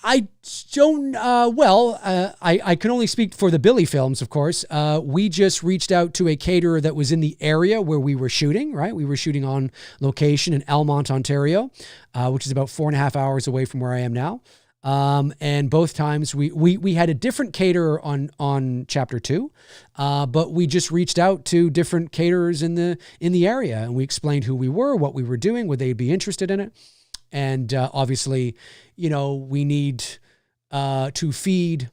S1: I don't, I can only speak for the Billy films, of course. We just reached out to a caterer that was in the area where we were shooting, right? We were shooting on location in Elmont, Ontario, which is about 4.5 hours away from where I am now. And both times we had a different caterer on chapter 2, but we just reached out to different caterers in the area, and we explained who we were, what we were doing, would they be interested in it. And, obviously, we need, to feed,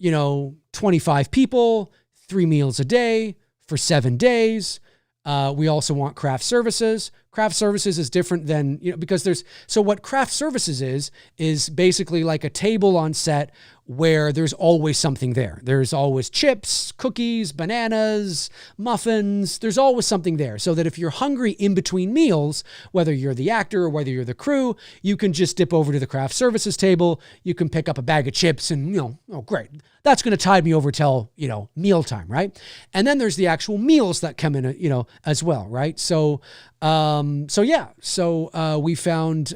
S1: 25 people, 3 meals a day for 7 days. We also want craft services. Craft services is different than, because so what craft services is basically like a table on set where there's always something there. There's always chips, cookies, bananas, muffins. There's always something there, so that if you're hungry in between meals, whether you're the actor or whether you're the crew, you can just dip over to the craft services table. You can pick up a bag of chips and, oh, great. That's going to tide me over till, mealtime, right? And then there's the actual meals that come in, as well, right? So we found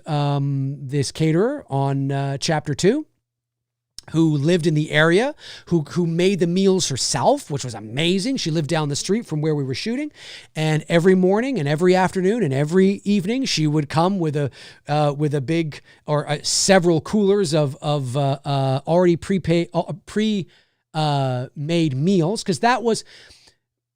S1: this caterer on chapter 2 who lived in the area, who made the meals herself, which was amazing. She lived down the street from where we were shooting, and every morning and every afternoon and every evening she would come with a big or several coolers of already made meals, because that was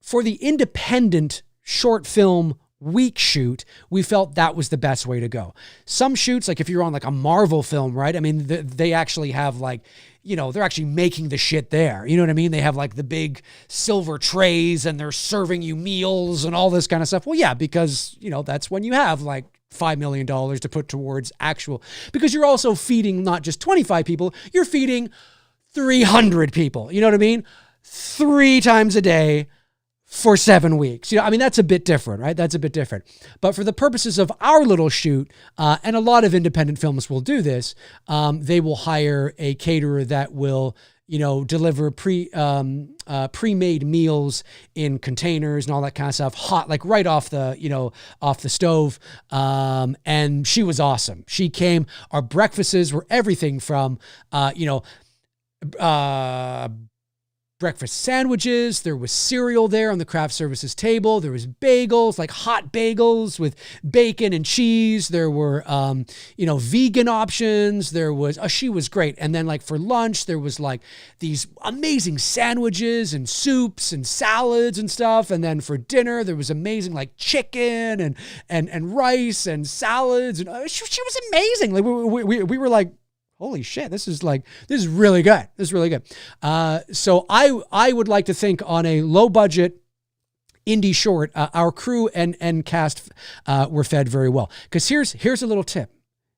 S1: for the independent short film week shoot. We felt that was the best way to go. Some shoots, like if you're on like a Marvel film, right? I mean, they actually have like, they're actually making the shit there. You know what I mean? They have like the big silver trays and they're serving you meals and all this kind of stuff. Well, yeah, because, that's when you have like $5 million to put towards actual, because you're also feeding not just 25 people, you're feeding 300 people. You know what I mean? 3 times a day for 7 weeks. That's a bit different, right? That's a bit different. But for the purposes of our little shoot, and a lot of independent films will do this, they will hire a caterer that will, deliver pre-made meals in containers and all that kind of stuff, hot, like right off the, off the stove. And she was awesome. She came, our breakfasts were everything from, breakfast sandwiches. There was cereal there on the craft services table. There was bagels, like hot bagels with bacon and cheese. There were, vegan options. There was, she was great. And then like for lunch, there was like these amazing sandwiches and soups and salads and stuff. And then for dinner, there was amazing like chicken and rice and salads. And she was amazing. Like we were like, holy shit, this is really good. This is really good. So I would like to think on a low budget indie short, our crew and cast were fed very well. Because here's a little tip.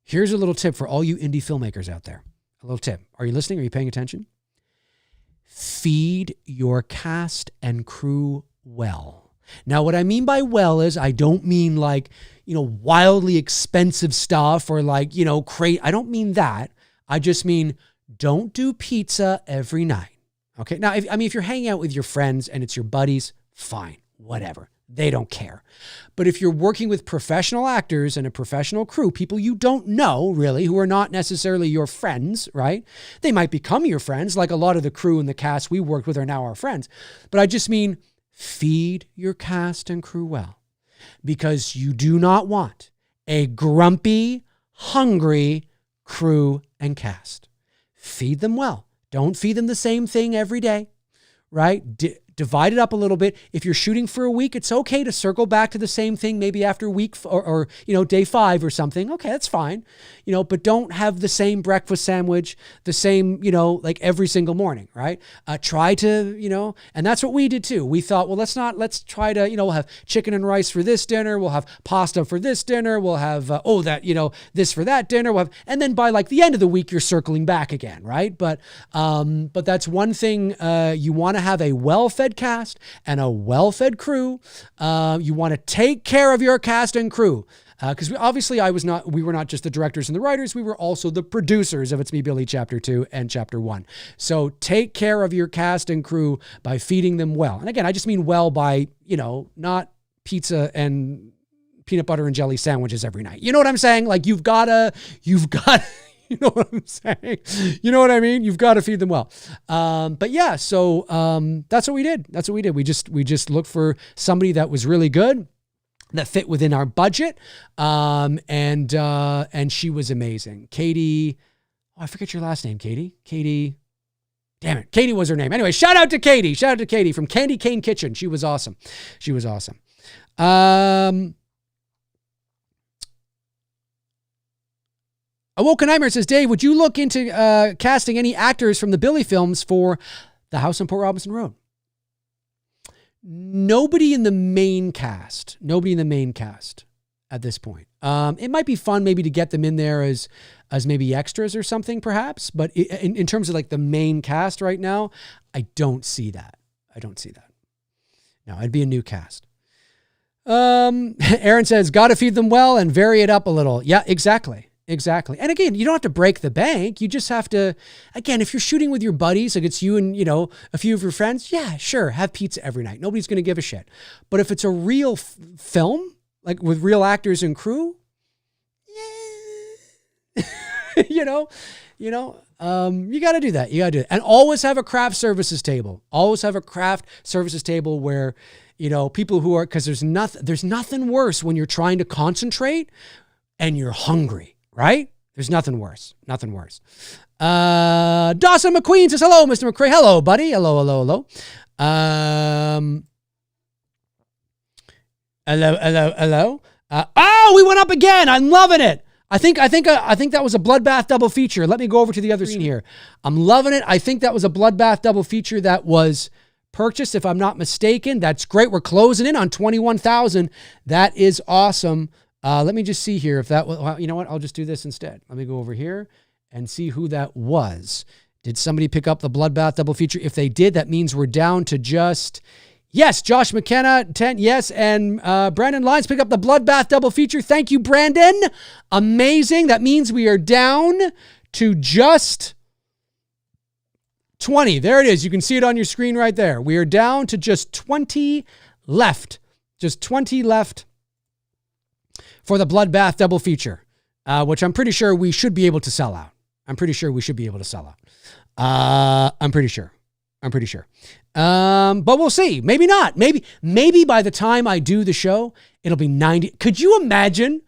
S1: Here's a little tip for all you indie filmmakers out there. A little tip. Are you listening? Are you paying attention? Feed your cast and crew well. Now, what I mean by well is I don't mean like, wildly expensive stuff or like, I don't mean that. I just mean don't do pizza every night. Okay. Now, if you're hanging out with your friends and it's your buddies, fine, whatever. They don't care. But if you're working with professional actors and a professional crew, people you don't know really, who are not necessarily your friends, right? They might become your friends. Like a lot of the crew and the cast we worked with are now our friends. But I just mean feed your cast and crew well, because you do not want a grumpy, hungry crew and cast. Feed them well. Don't feed them the same thing every day, right? Divide it up a little bit. If you're shooting for a week, it's okay to circle back to the same thing maybe after week or day 5 or something. Okay, that's fine. But don't have the same breakfast sandwich, the same, like every single morning, right? Try to, and that's what we did too. We thought, well, let's try to, we'll have chicken and rice for this dinner. We'll have pasta for this dinner. We'll have, this for that dinner. And then by like the end of the week, you're circling back again, right? But that's one thing. You want to have a well-fed cast and a well-fed crew. You want to take care of your cast and crew. Because we were not just the directors and the writers, we were also the producers of It's Me, Billy, Chapter 2 and Chapter 1. So take care of your cast and crew by feeding them well. And again, I just mean well by, not pizza and peanut butter and jelly sandwiches every night. You know what I'm saying? Like you've got you know what I'm saying? You know what I mean? You've got to feed them well. But yeah, so that's what we did. That's what we did. We just looked for somebody that was really good, that fit within our budget. And she was amazing. Katie, I forget your last name, Katie. Damn it. Katie was her name. Anyway, shout out to Katie. Shout out to Katie from Candy Cane Kitchen. She was awesome. Awokenheimer says, Dave, would you look into casting any actors from the Billy films for The House on Port Robinson Road? Nobody in the main cast at this point. It might be fun maybe to get them in there as maybe extras or something perhaps, but in terms of like the main cast right now, I don't see that. No, it'd be a new cast. Aaron says, got to feed them well and vary it up a little. Yeah, exactly. And again, you don't have to break the bank. You just have to, again, if you're shooting with your buddies, like it's you and, a few of your friends, yeah, sure, have pizza every night. Nobody's going to give a shit. But if it's a real film, like with real actors and crew, yeah, you got to do that. And always have a craft services table. Where, people who are, because there's nothing worse when you're trying to concentrate and you're hungry. Right? There's nothing worse. Dawson McQueen says, hello, Mr. McRae. Hello, buddy. Hello. Hello. We went up again. I'm loving it. I think that was a bloodbath double feature. Let me go over to the other screen here. I'm loving it. I think that was a bloodbath double feature that was purchased, if I'm not mistaken. That's great. We're closing in on 21,000. That is awesome. Let me just see here if that was, well, you know what? I'll just do this instead. Let me go over here and see who that was. Did somebody pick up the bloodbath double feature? If they did, that means we're down to just, yes, Josh McKenna, 10, yes, and Brandon Lyons pick up the bloodbath double feature. Thank you, Brandon. Amazing. That means we are down to just 20. There it is. You can see it on your screen right there. We are down to just 20 left. Just 20 left for the bloodbath double feature, which I'm pretty sure we should be able to sell out. I'm pretty sure. I'm pretty sure. But we'll see. Maybe not. Maybe by the time I do the show, it'll be 90. Could you imagine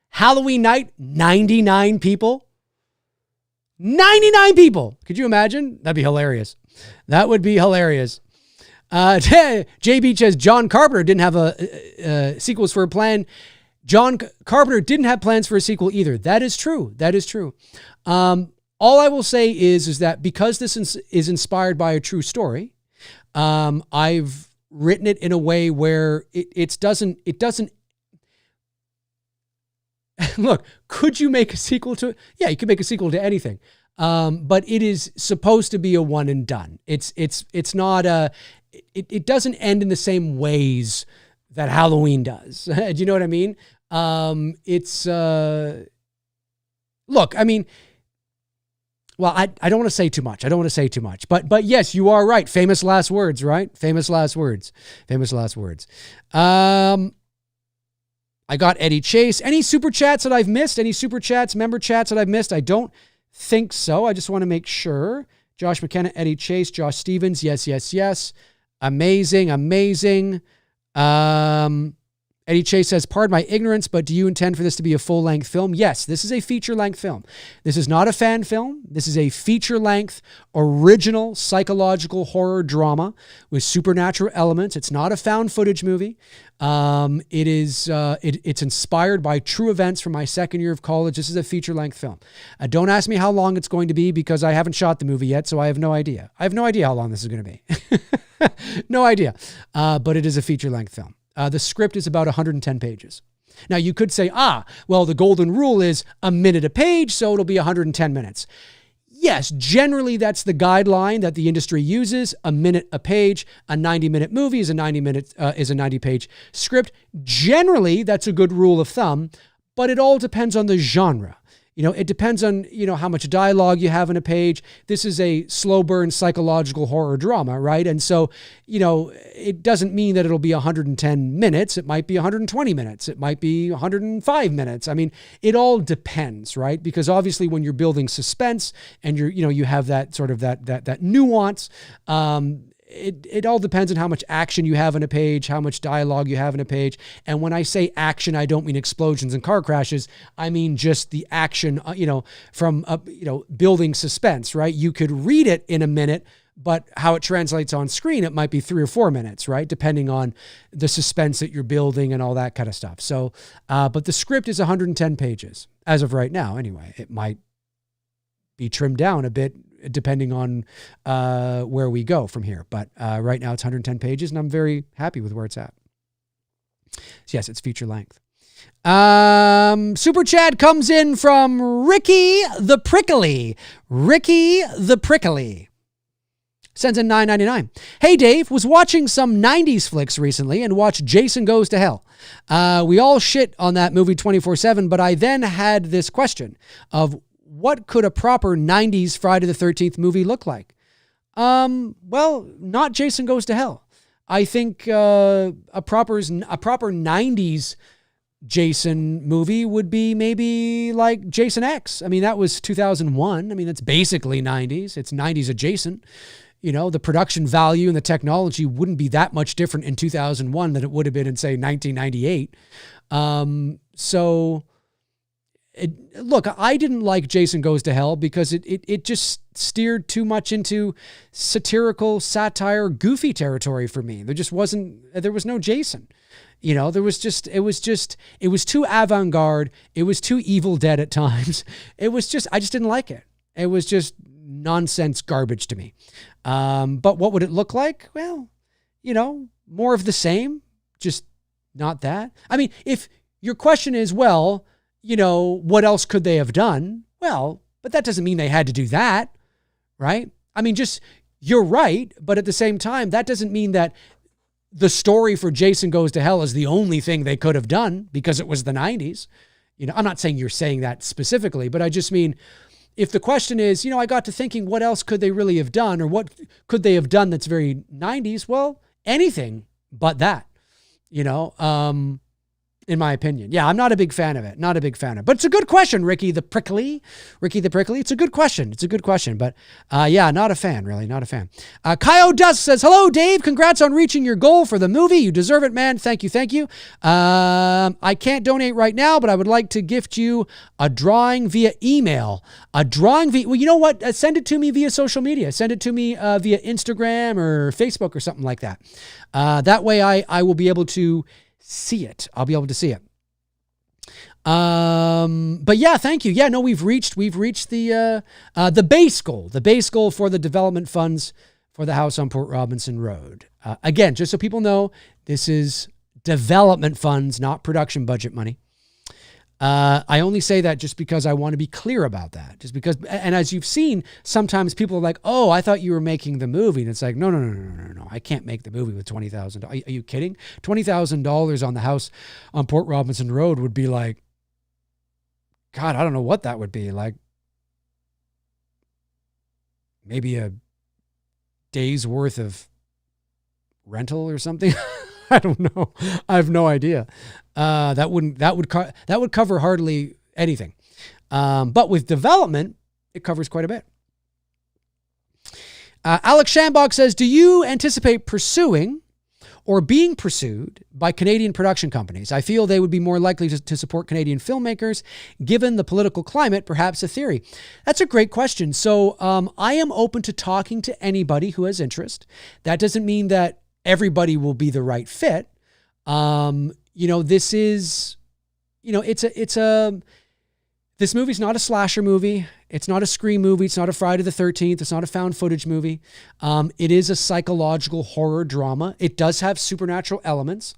S1: Halloween night, 99 people? 99 people. Could you imagine? That'd be hilarious. That would be hilarious. JB says John Carpenter didn't have a sequels for a plan. John Carpenter didn't have plans for a sequel either. That is true. That is true. All I will say is that because this is inspired by a true story, I've written it in a way where it doesn't look, could you make a sequel to it? Yeah, you could make a sequel to anything. But it is supposed to be a one and done. It's not it doesn't end in the same ways that Halloween does. Do you know what I mean? Look, I mean, well, I don't want to say too much. But yes, you are right. Famous last words, right? Famous last words. I got Eddie Chase. Any super chats that I've missed? Any super chats, member chats that I've missed? I don't think so. I just want to make sure. Josh McKenna, Eddie Chase, Josh Stevens. Yes. Amazing. Eddie Chase says, pardon my ignorance, but do you intend for this to be a full-length film? Yes, this is a feature-length film. This is not a fan film. This is a feature-length, original psychological horror drama with supernatural elements. It's not a found footage movie. It's inspired by true events from my second year of college. This is a feature-length film. Don't ask me how long it's going to be because I haven't shot the movie yet, so I have no idea. I have no idea how long this is going to be. No idea. But it is a feature-length film. The script is about 110 pages. Now, you could say, well, the golden rule is a minute a page, so it'll be 110 minutes. Yes, generally that's the guideline that the industry uses, a minute a page. A 90-minute movie is a 90-page script. Generally, that's a good rule of thumb, but it all depends on the genre. It depends on, how much dialogue you have in a page. This is a slow burn psychological horror drama, right? And so, it doesn't mean that it'll be 110 minutes. It might be 120 minutes. It might be 105 minutes. I mean, it all depends, right? Because obviously when you're building suspense and you have that sort of that nuance, it all depends on how much action you have in a page, how much dialogue you have in a page. And when I say action, I don't mean explosions and car crashes. I mean just the action, from building suspense, right? You could read it in a minute, but how it translates on screen, it might be 3 or 4 minutes, right? Depending on the suspense that you're building and all that kind of stuff. So, but the script is 110 pages as of right now. Anyway, it might be trimmed down a bit depending on where we go from here. But right now it's 110 pages and I'm very happy with where it's at. So yes, it's feature length. Super chat comes in from Ricky the Prickly. Sends in $9.99. Hey Dave, was watching some 90s flicks recently and watched Jason Goes to Hell. We all shit on that movie 24/7, but I then had this question of what could a proper 90s Friday the 13th movie look like? Well, not Jason Goes to Hell. I think a proper 90s Jason movie would be maybe like Jason X. I mean, that was 2001. I mean, that's basically 90s. It's 90s adjacent. The production value and the technology wouldn't be that much different in 2001 than it would have been in, say, 1998. Look, I didn't like Jason Goes to Hell because it just steered too much into satirical, satire, goofy territory for me. There was no Jason. It was too avant-garde. It was too Evil Dead at times. I just didn't like it. It was just nonsense garbage to me. But what would it look like? Well, more of the same, just not that. I mean, if your question is, well, what else could they have done? Well, but that doesn't mean they had to do that, right? I mean, you're right, but at the same time, that doesn't mean that the story for Jason Goes to Hell is the only thing they could have done because it was the 90s. I'm not saying you're saying that specifically, but I just mean, if the question is, I got to thinking, what else could they really have done? Or what could they have done that's very 90s? Well, anything but that, in my opinion. Yeah, I'm not a big fan of it. Not a big fan of it. But it's a good question, Ricky the Prickly. It's a good question. But yeah, not a fan, really. Not a fan. Kyo Dusk says, hello, Dave. Congrats on reaching your goal for the movie. You deserve it, man. Thank you. I can't donate right now, but I would like to gift you a drawing via email. Well, you know what? Send it to me via social media. Send it to me via Instagram or Facebook or something like that. That way I will be able to see it. I'll be able to see it. But yeah, thank you. Yeah, no, we've reached the base goal for the development funds for the house on Port Robinson Road. Again, just so people know, this is development funds, not production budget money. I only say that just because I want to be clear about that. Just because, and as you've seen, sometimes people are like, "Oh, I thought you were making the movie," and it's like, no. I can't make the movie with $20,000. Are you kidding? $20,000 on the house on Port Robinson Road would be like, God, I don't know what that would be like. Maybe a day's worth of rental or something. I don't know. I have no idea. That would cover hardly anything. But with development, it covers quite a bit. Alex Shambach says, do you anticipate pursuing or being pursued by Canadian production companies? I feel they would be more likely to support Canadian filmmakers, given the political climate, perhaps a theory. That's a great question. So I am open to talking to anybody who has interest. That doesn't mean that everybody will be the right fit. This is, this movie's not a slasher movie. It's not a Scream movie. It's not a Friday the 13th. It's not a found footage movie. It is a psychological horror drama. It does have supernatural elements,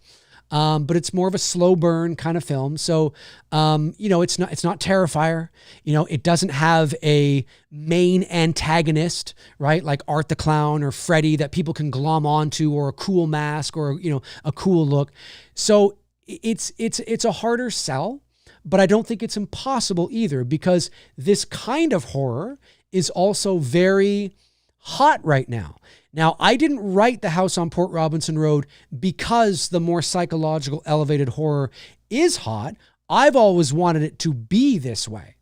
S1: but it's more of a slow burn kind of film. So, it's not Terrifier. It doesn't have a main antagonist, right? Like Art the Clown or Freddy that people can glom onto, or a cool mask, or, a cool look. So it's a harder sell, but I don't think it's impossible either, because this kind of horror is also very hot right now. Now, I didn't write The House on Port Robinson Road because the more psychological elevated horror is hot. I've always wanted it to be this way.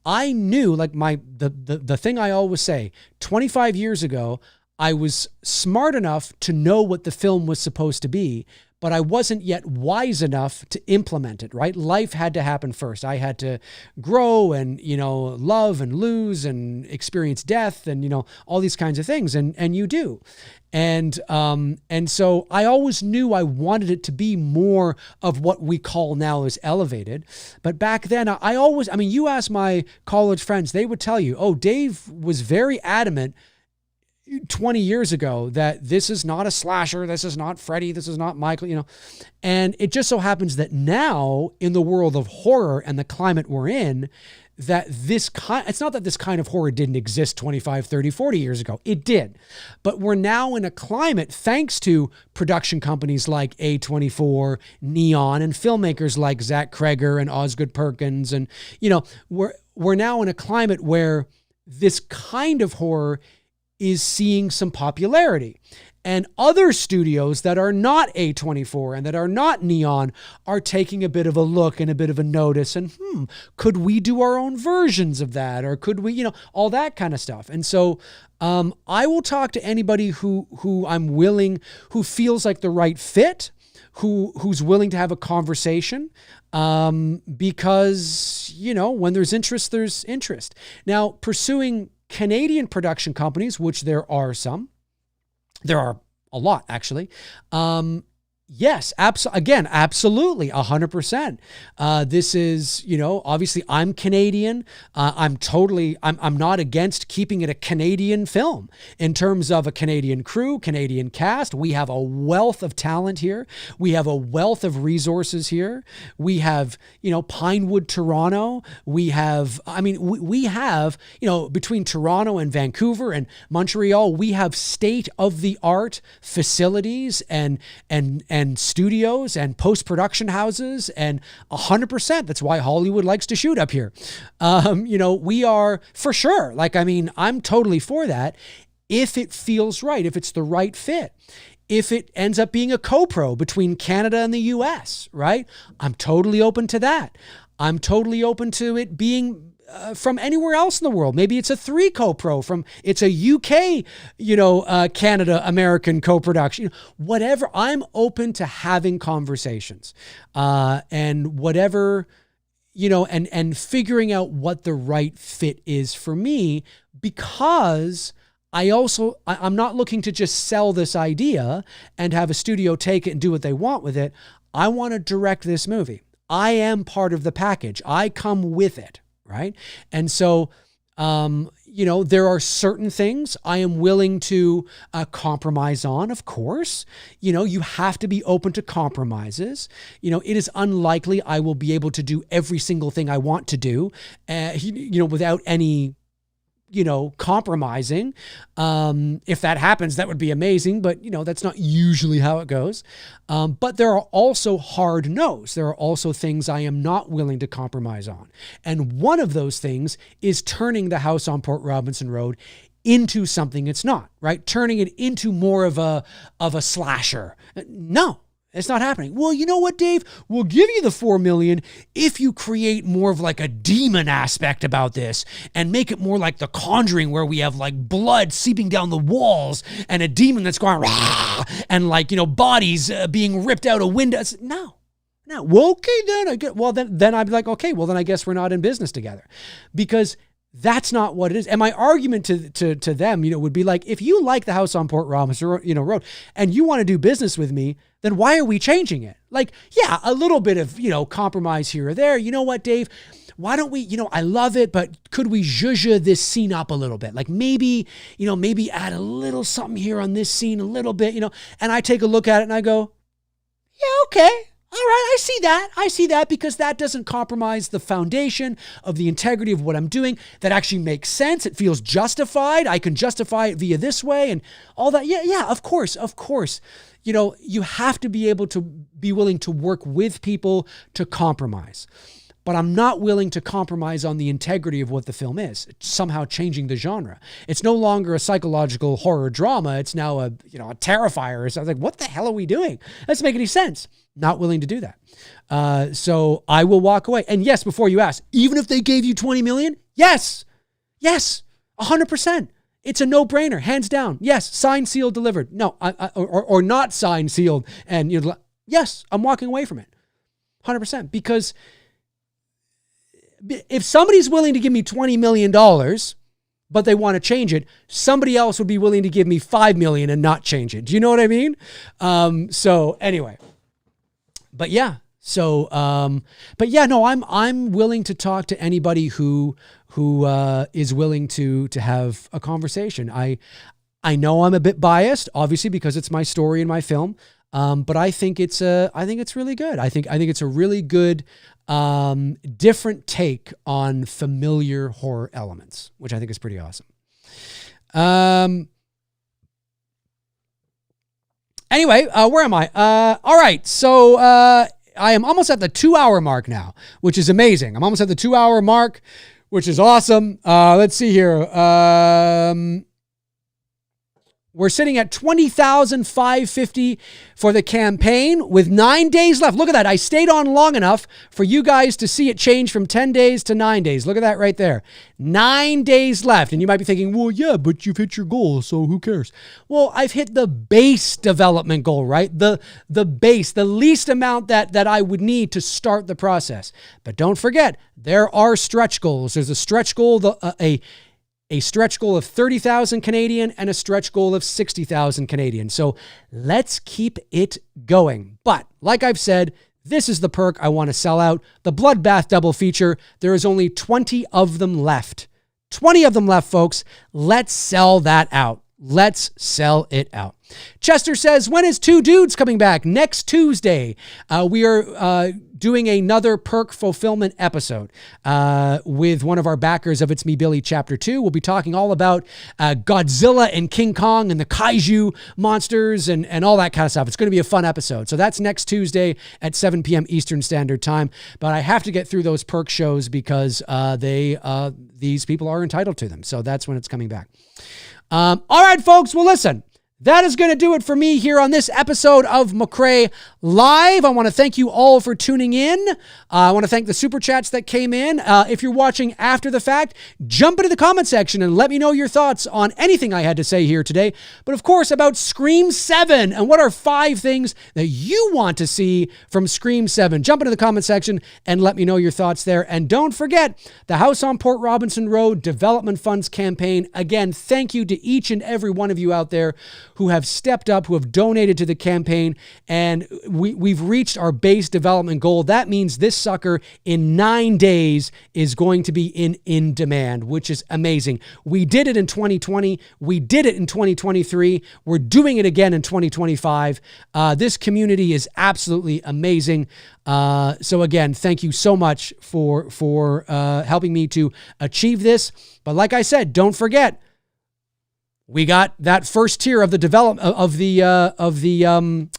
S1: I knew, like the thing I always say, 25 years ago, I was smart enough to know what the film was supposed to be, but I wasn't yet wise enough to implement it, right? Life had to happen first. I had to grow and, love and lose and experience death and, all these kinds of things. And you do. And so I always knew I wanted it to be more of what we call now as elevated. But back then you ask my college friends, they would tell you, oh, Dave was very adamant 20 years ago that this is not a slasher, this is not Freddy, this is not Michael, and it just so happens that now in the world of horror and the climate we're in, that it's not that this kind of horror didn't exist 25, 30, 40 years ago. It did. But we're now in a climate, thanks to production companies like A24, Neon, and filmmakers like Zach Kreger and Osgood Perkins. And, we're now in a climate where this kind of horror is seeing some popularity. And other studios that are not A24 and that are not Neon are taking a bit of a look and a bit of a notice, and could we do our own versions of that? Or could we, all that kind of stuff. And so I will talk to anybody who I'm willing, who feels like the right fit, who's willing to have a conversation, because, when there's interest, there's interest. Now, pursuing Canadian production companies, which there are some, there are a lot actually. Yes, absolutely, 100%. This is, obviously I'm Canadian. I'm not against keeping it a Canadian film in terms of a Canadian crew, Canadian cast. We have a wealth of talent here. We have a wealth of resources here. We have, Pinewood, Toronto. We have, we have, between Toronto and Vancouver and Montreal, we have state-of-the-art facilities and studios and post-production houses, and 100%. That's why Hollywood likes to shoot up here. We are for sure. I'm totally for that if it feels right, if it's the right fit. if it ends up being a co-pro between Canada and the US, right? I'm totally open to that. I'm totally open to it being from anywhere else in the world. Maybe it's a 3 co-pro it's a UK, Canada, American co-production, whatever. I'm open to having conversations, and whatever, and figuring out what the right fit is for me, because I'm not looking to just sell this idea and have a studio take it and do what they want with it. I want to direct this movie. I am part of the package. I come with it, right? And so, there are certain things I am willing to compromise on, of course. You have to be open to compromises. It is unlikely I will be able to do every single thing I want to do, without any compromising. If that happens, that would be amazing, but that's not usually how it goes. But there are also hard no's. There are also things I am not willing to compromise on. And one of those things is turning the house on Port Robinson Road into something it's not, right? Turning it into more of a slasher. No. It's not happening. Well, you know what, Dave? We'll give you the $4 million if you create more of like a demon aspect about this and make it more like The Conjuring, where we have like blood seeping down the walls and a demon that's going rah, and bodies being ripped out of windows. No. Well, okay, then I'd be like, okay, well then I guess we're not in business together, because that's not what it is. And my argument to them, would be like, if you like the house on Port Robinson, Road, and you want to do business with me, then why are we changing it? Like, yeah, a little bit of, compromise here or there. You know what, Dave? Why don't we, I love it, but could we zhuzh this scene up a little bit? Like maybe add a little something here on this scene a little bit, and I take a look at it and I go, yeah, okay. All right, I see that, because that doesn't compromise the foundation of the integrity of what I'm doing. That actually makes sense. It feels justified. I can justify it via this way and all that. Yeah, of course. You have to be able to be willing to work with people to compromise. But I'm not willing to compromise on the integrity of what the film is. It's somehow changing the genre. It's no longer a psychological horror drama. It's now a Terrifier. So I was like, what the hell are we doing? That doesn't make any sense. Not willing to do that. So I will walk away. And yes, before you ask, even if they gave you $20 million, yes, 100%. It's a no-brainer, hands down. Yes, signed, sealed, delivered. No, or not signed, sealed, and yes, I'm walking away from it, 100%. Because if somebody's willing to give me $20 million, but they want to change it, somebody else would be willing to give me $5 million and not change it. Do you know what I mean? So anyway, but yeah. So, no, I'm willing to talk to anybody who is willing to have a conversation. I know I'm a bit biased, obviously, because it's my story and my film. But I think it's really good. I think it's a really good, different take on familiar horror elements, which I think is pretty awesome. Anyway, where am I? All right. So, I am almost at the 2-hour mark now, which is amazing. I'm almost at the 2-hour mark, which is awesome. Let's see here. We're sitting at $20,550 for the campaign with 9 days left. Look at that. I stayed on long enough for you guys to see it change from 10 days to 9 days. Look at that right there. 9 days left. And you might be thinking, well, yeah, but you've hit your goal, so who cares? Well, I've hit the base development goal, right? The base, the least amount that I would need to start the process. But don't forget, there are stretch goals. There's a stretch goal, a stretch goal of 30,000 Canadian and a stretch goal of 60,000 Canadian. So let's keep it going. But like I've said, this is the perk I want to sell out. The Bloodbath double feature. There is only 20 of them left. 20 of them left, folks. Let's sell that out. Let's sell it out. Chester says, when is Two Dudes coming back? Next Tuesday. We are doing another perk fulfillment episode with one of our backers of It's Me Billy Chapter 2. We'll be talking all about Godzilla and King Kong and the kaiju monsters and all that kind of stuff. It's going to be a fun episode. So that's next Tuesday at 7 p.m. Eastern Standard Time. But I have to get through those perk shows because these people are entitled to them. So that's when it's coming back. All right, folks. Well, listen. That is going to do it for me here on this episode of McRae Live. I want to thank you all for tuning in. I want to thank the super chats that came in. If you're watching after the fact, jump into the comment section and let me know your thoughts on anything I had to say here today. But of course, about Scream 7 and what are 5 things that you want to see from Scream 7. Jump into the comment section and let me know your thoughts there. And don't forget, the House on Port Robinson Road Development Funds campaign. Again, thank you to each and every one of you out there who have stepped up, who have donated to the campaign, and we've reached our base development goal. That means this sucker in 9 days is going to be in demand, which is amazing. We did it in 2020. We did it in 2023. We're doing it again in 2025. This community is absolutely amazing. So again, thank you so much for helping me to achieve this. But like I said, don't forget, we got that first tier of the development of the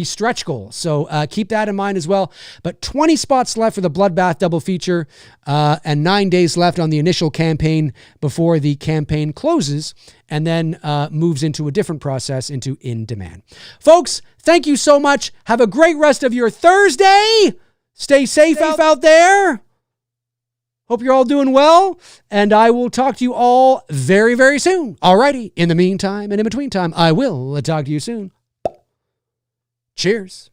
S1: stretch goal. So keep that in mind as well. But 20 spots left for the Bloodbath double feature, and 9 days left on the initial campaign before the campaign closes and then moves into a different process, into in demand. Folks, thank you so much. Have a great rest of your Thursday. Stay safe out there. Hope you're all doing well, and I will talk to you all very, very soon. Alrighty, in the meantime and in between time, I will talk to you soon. Cheers.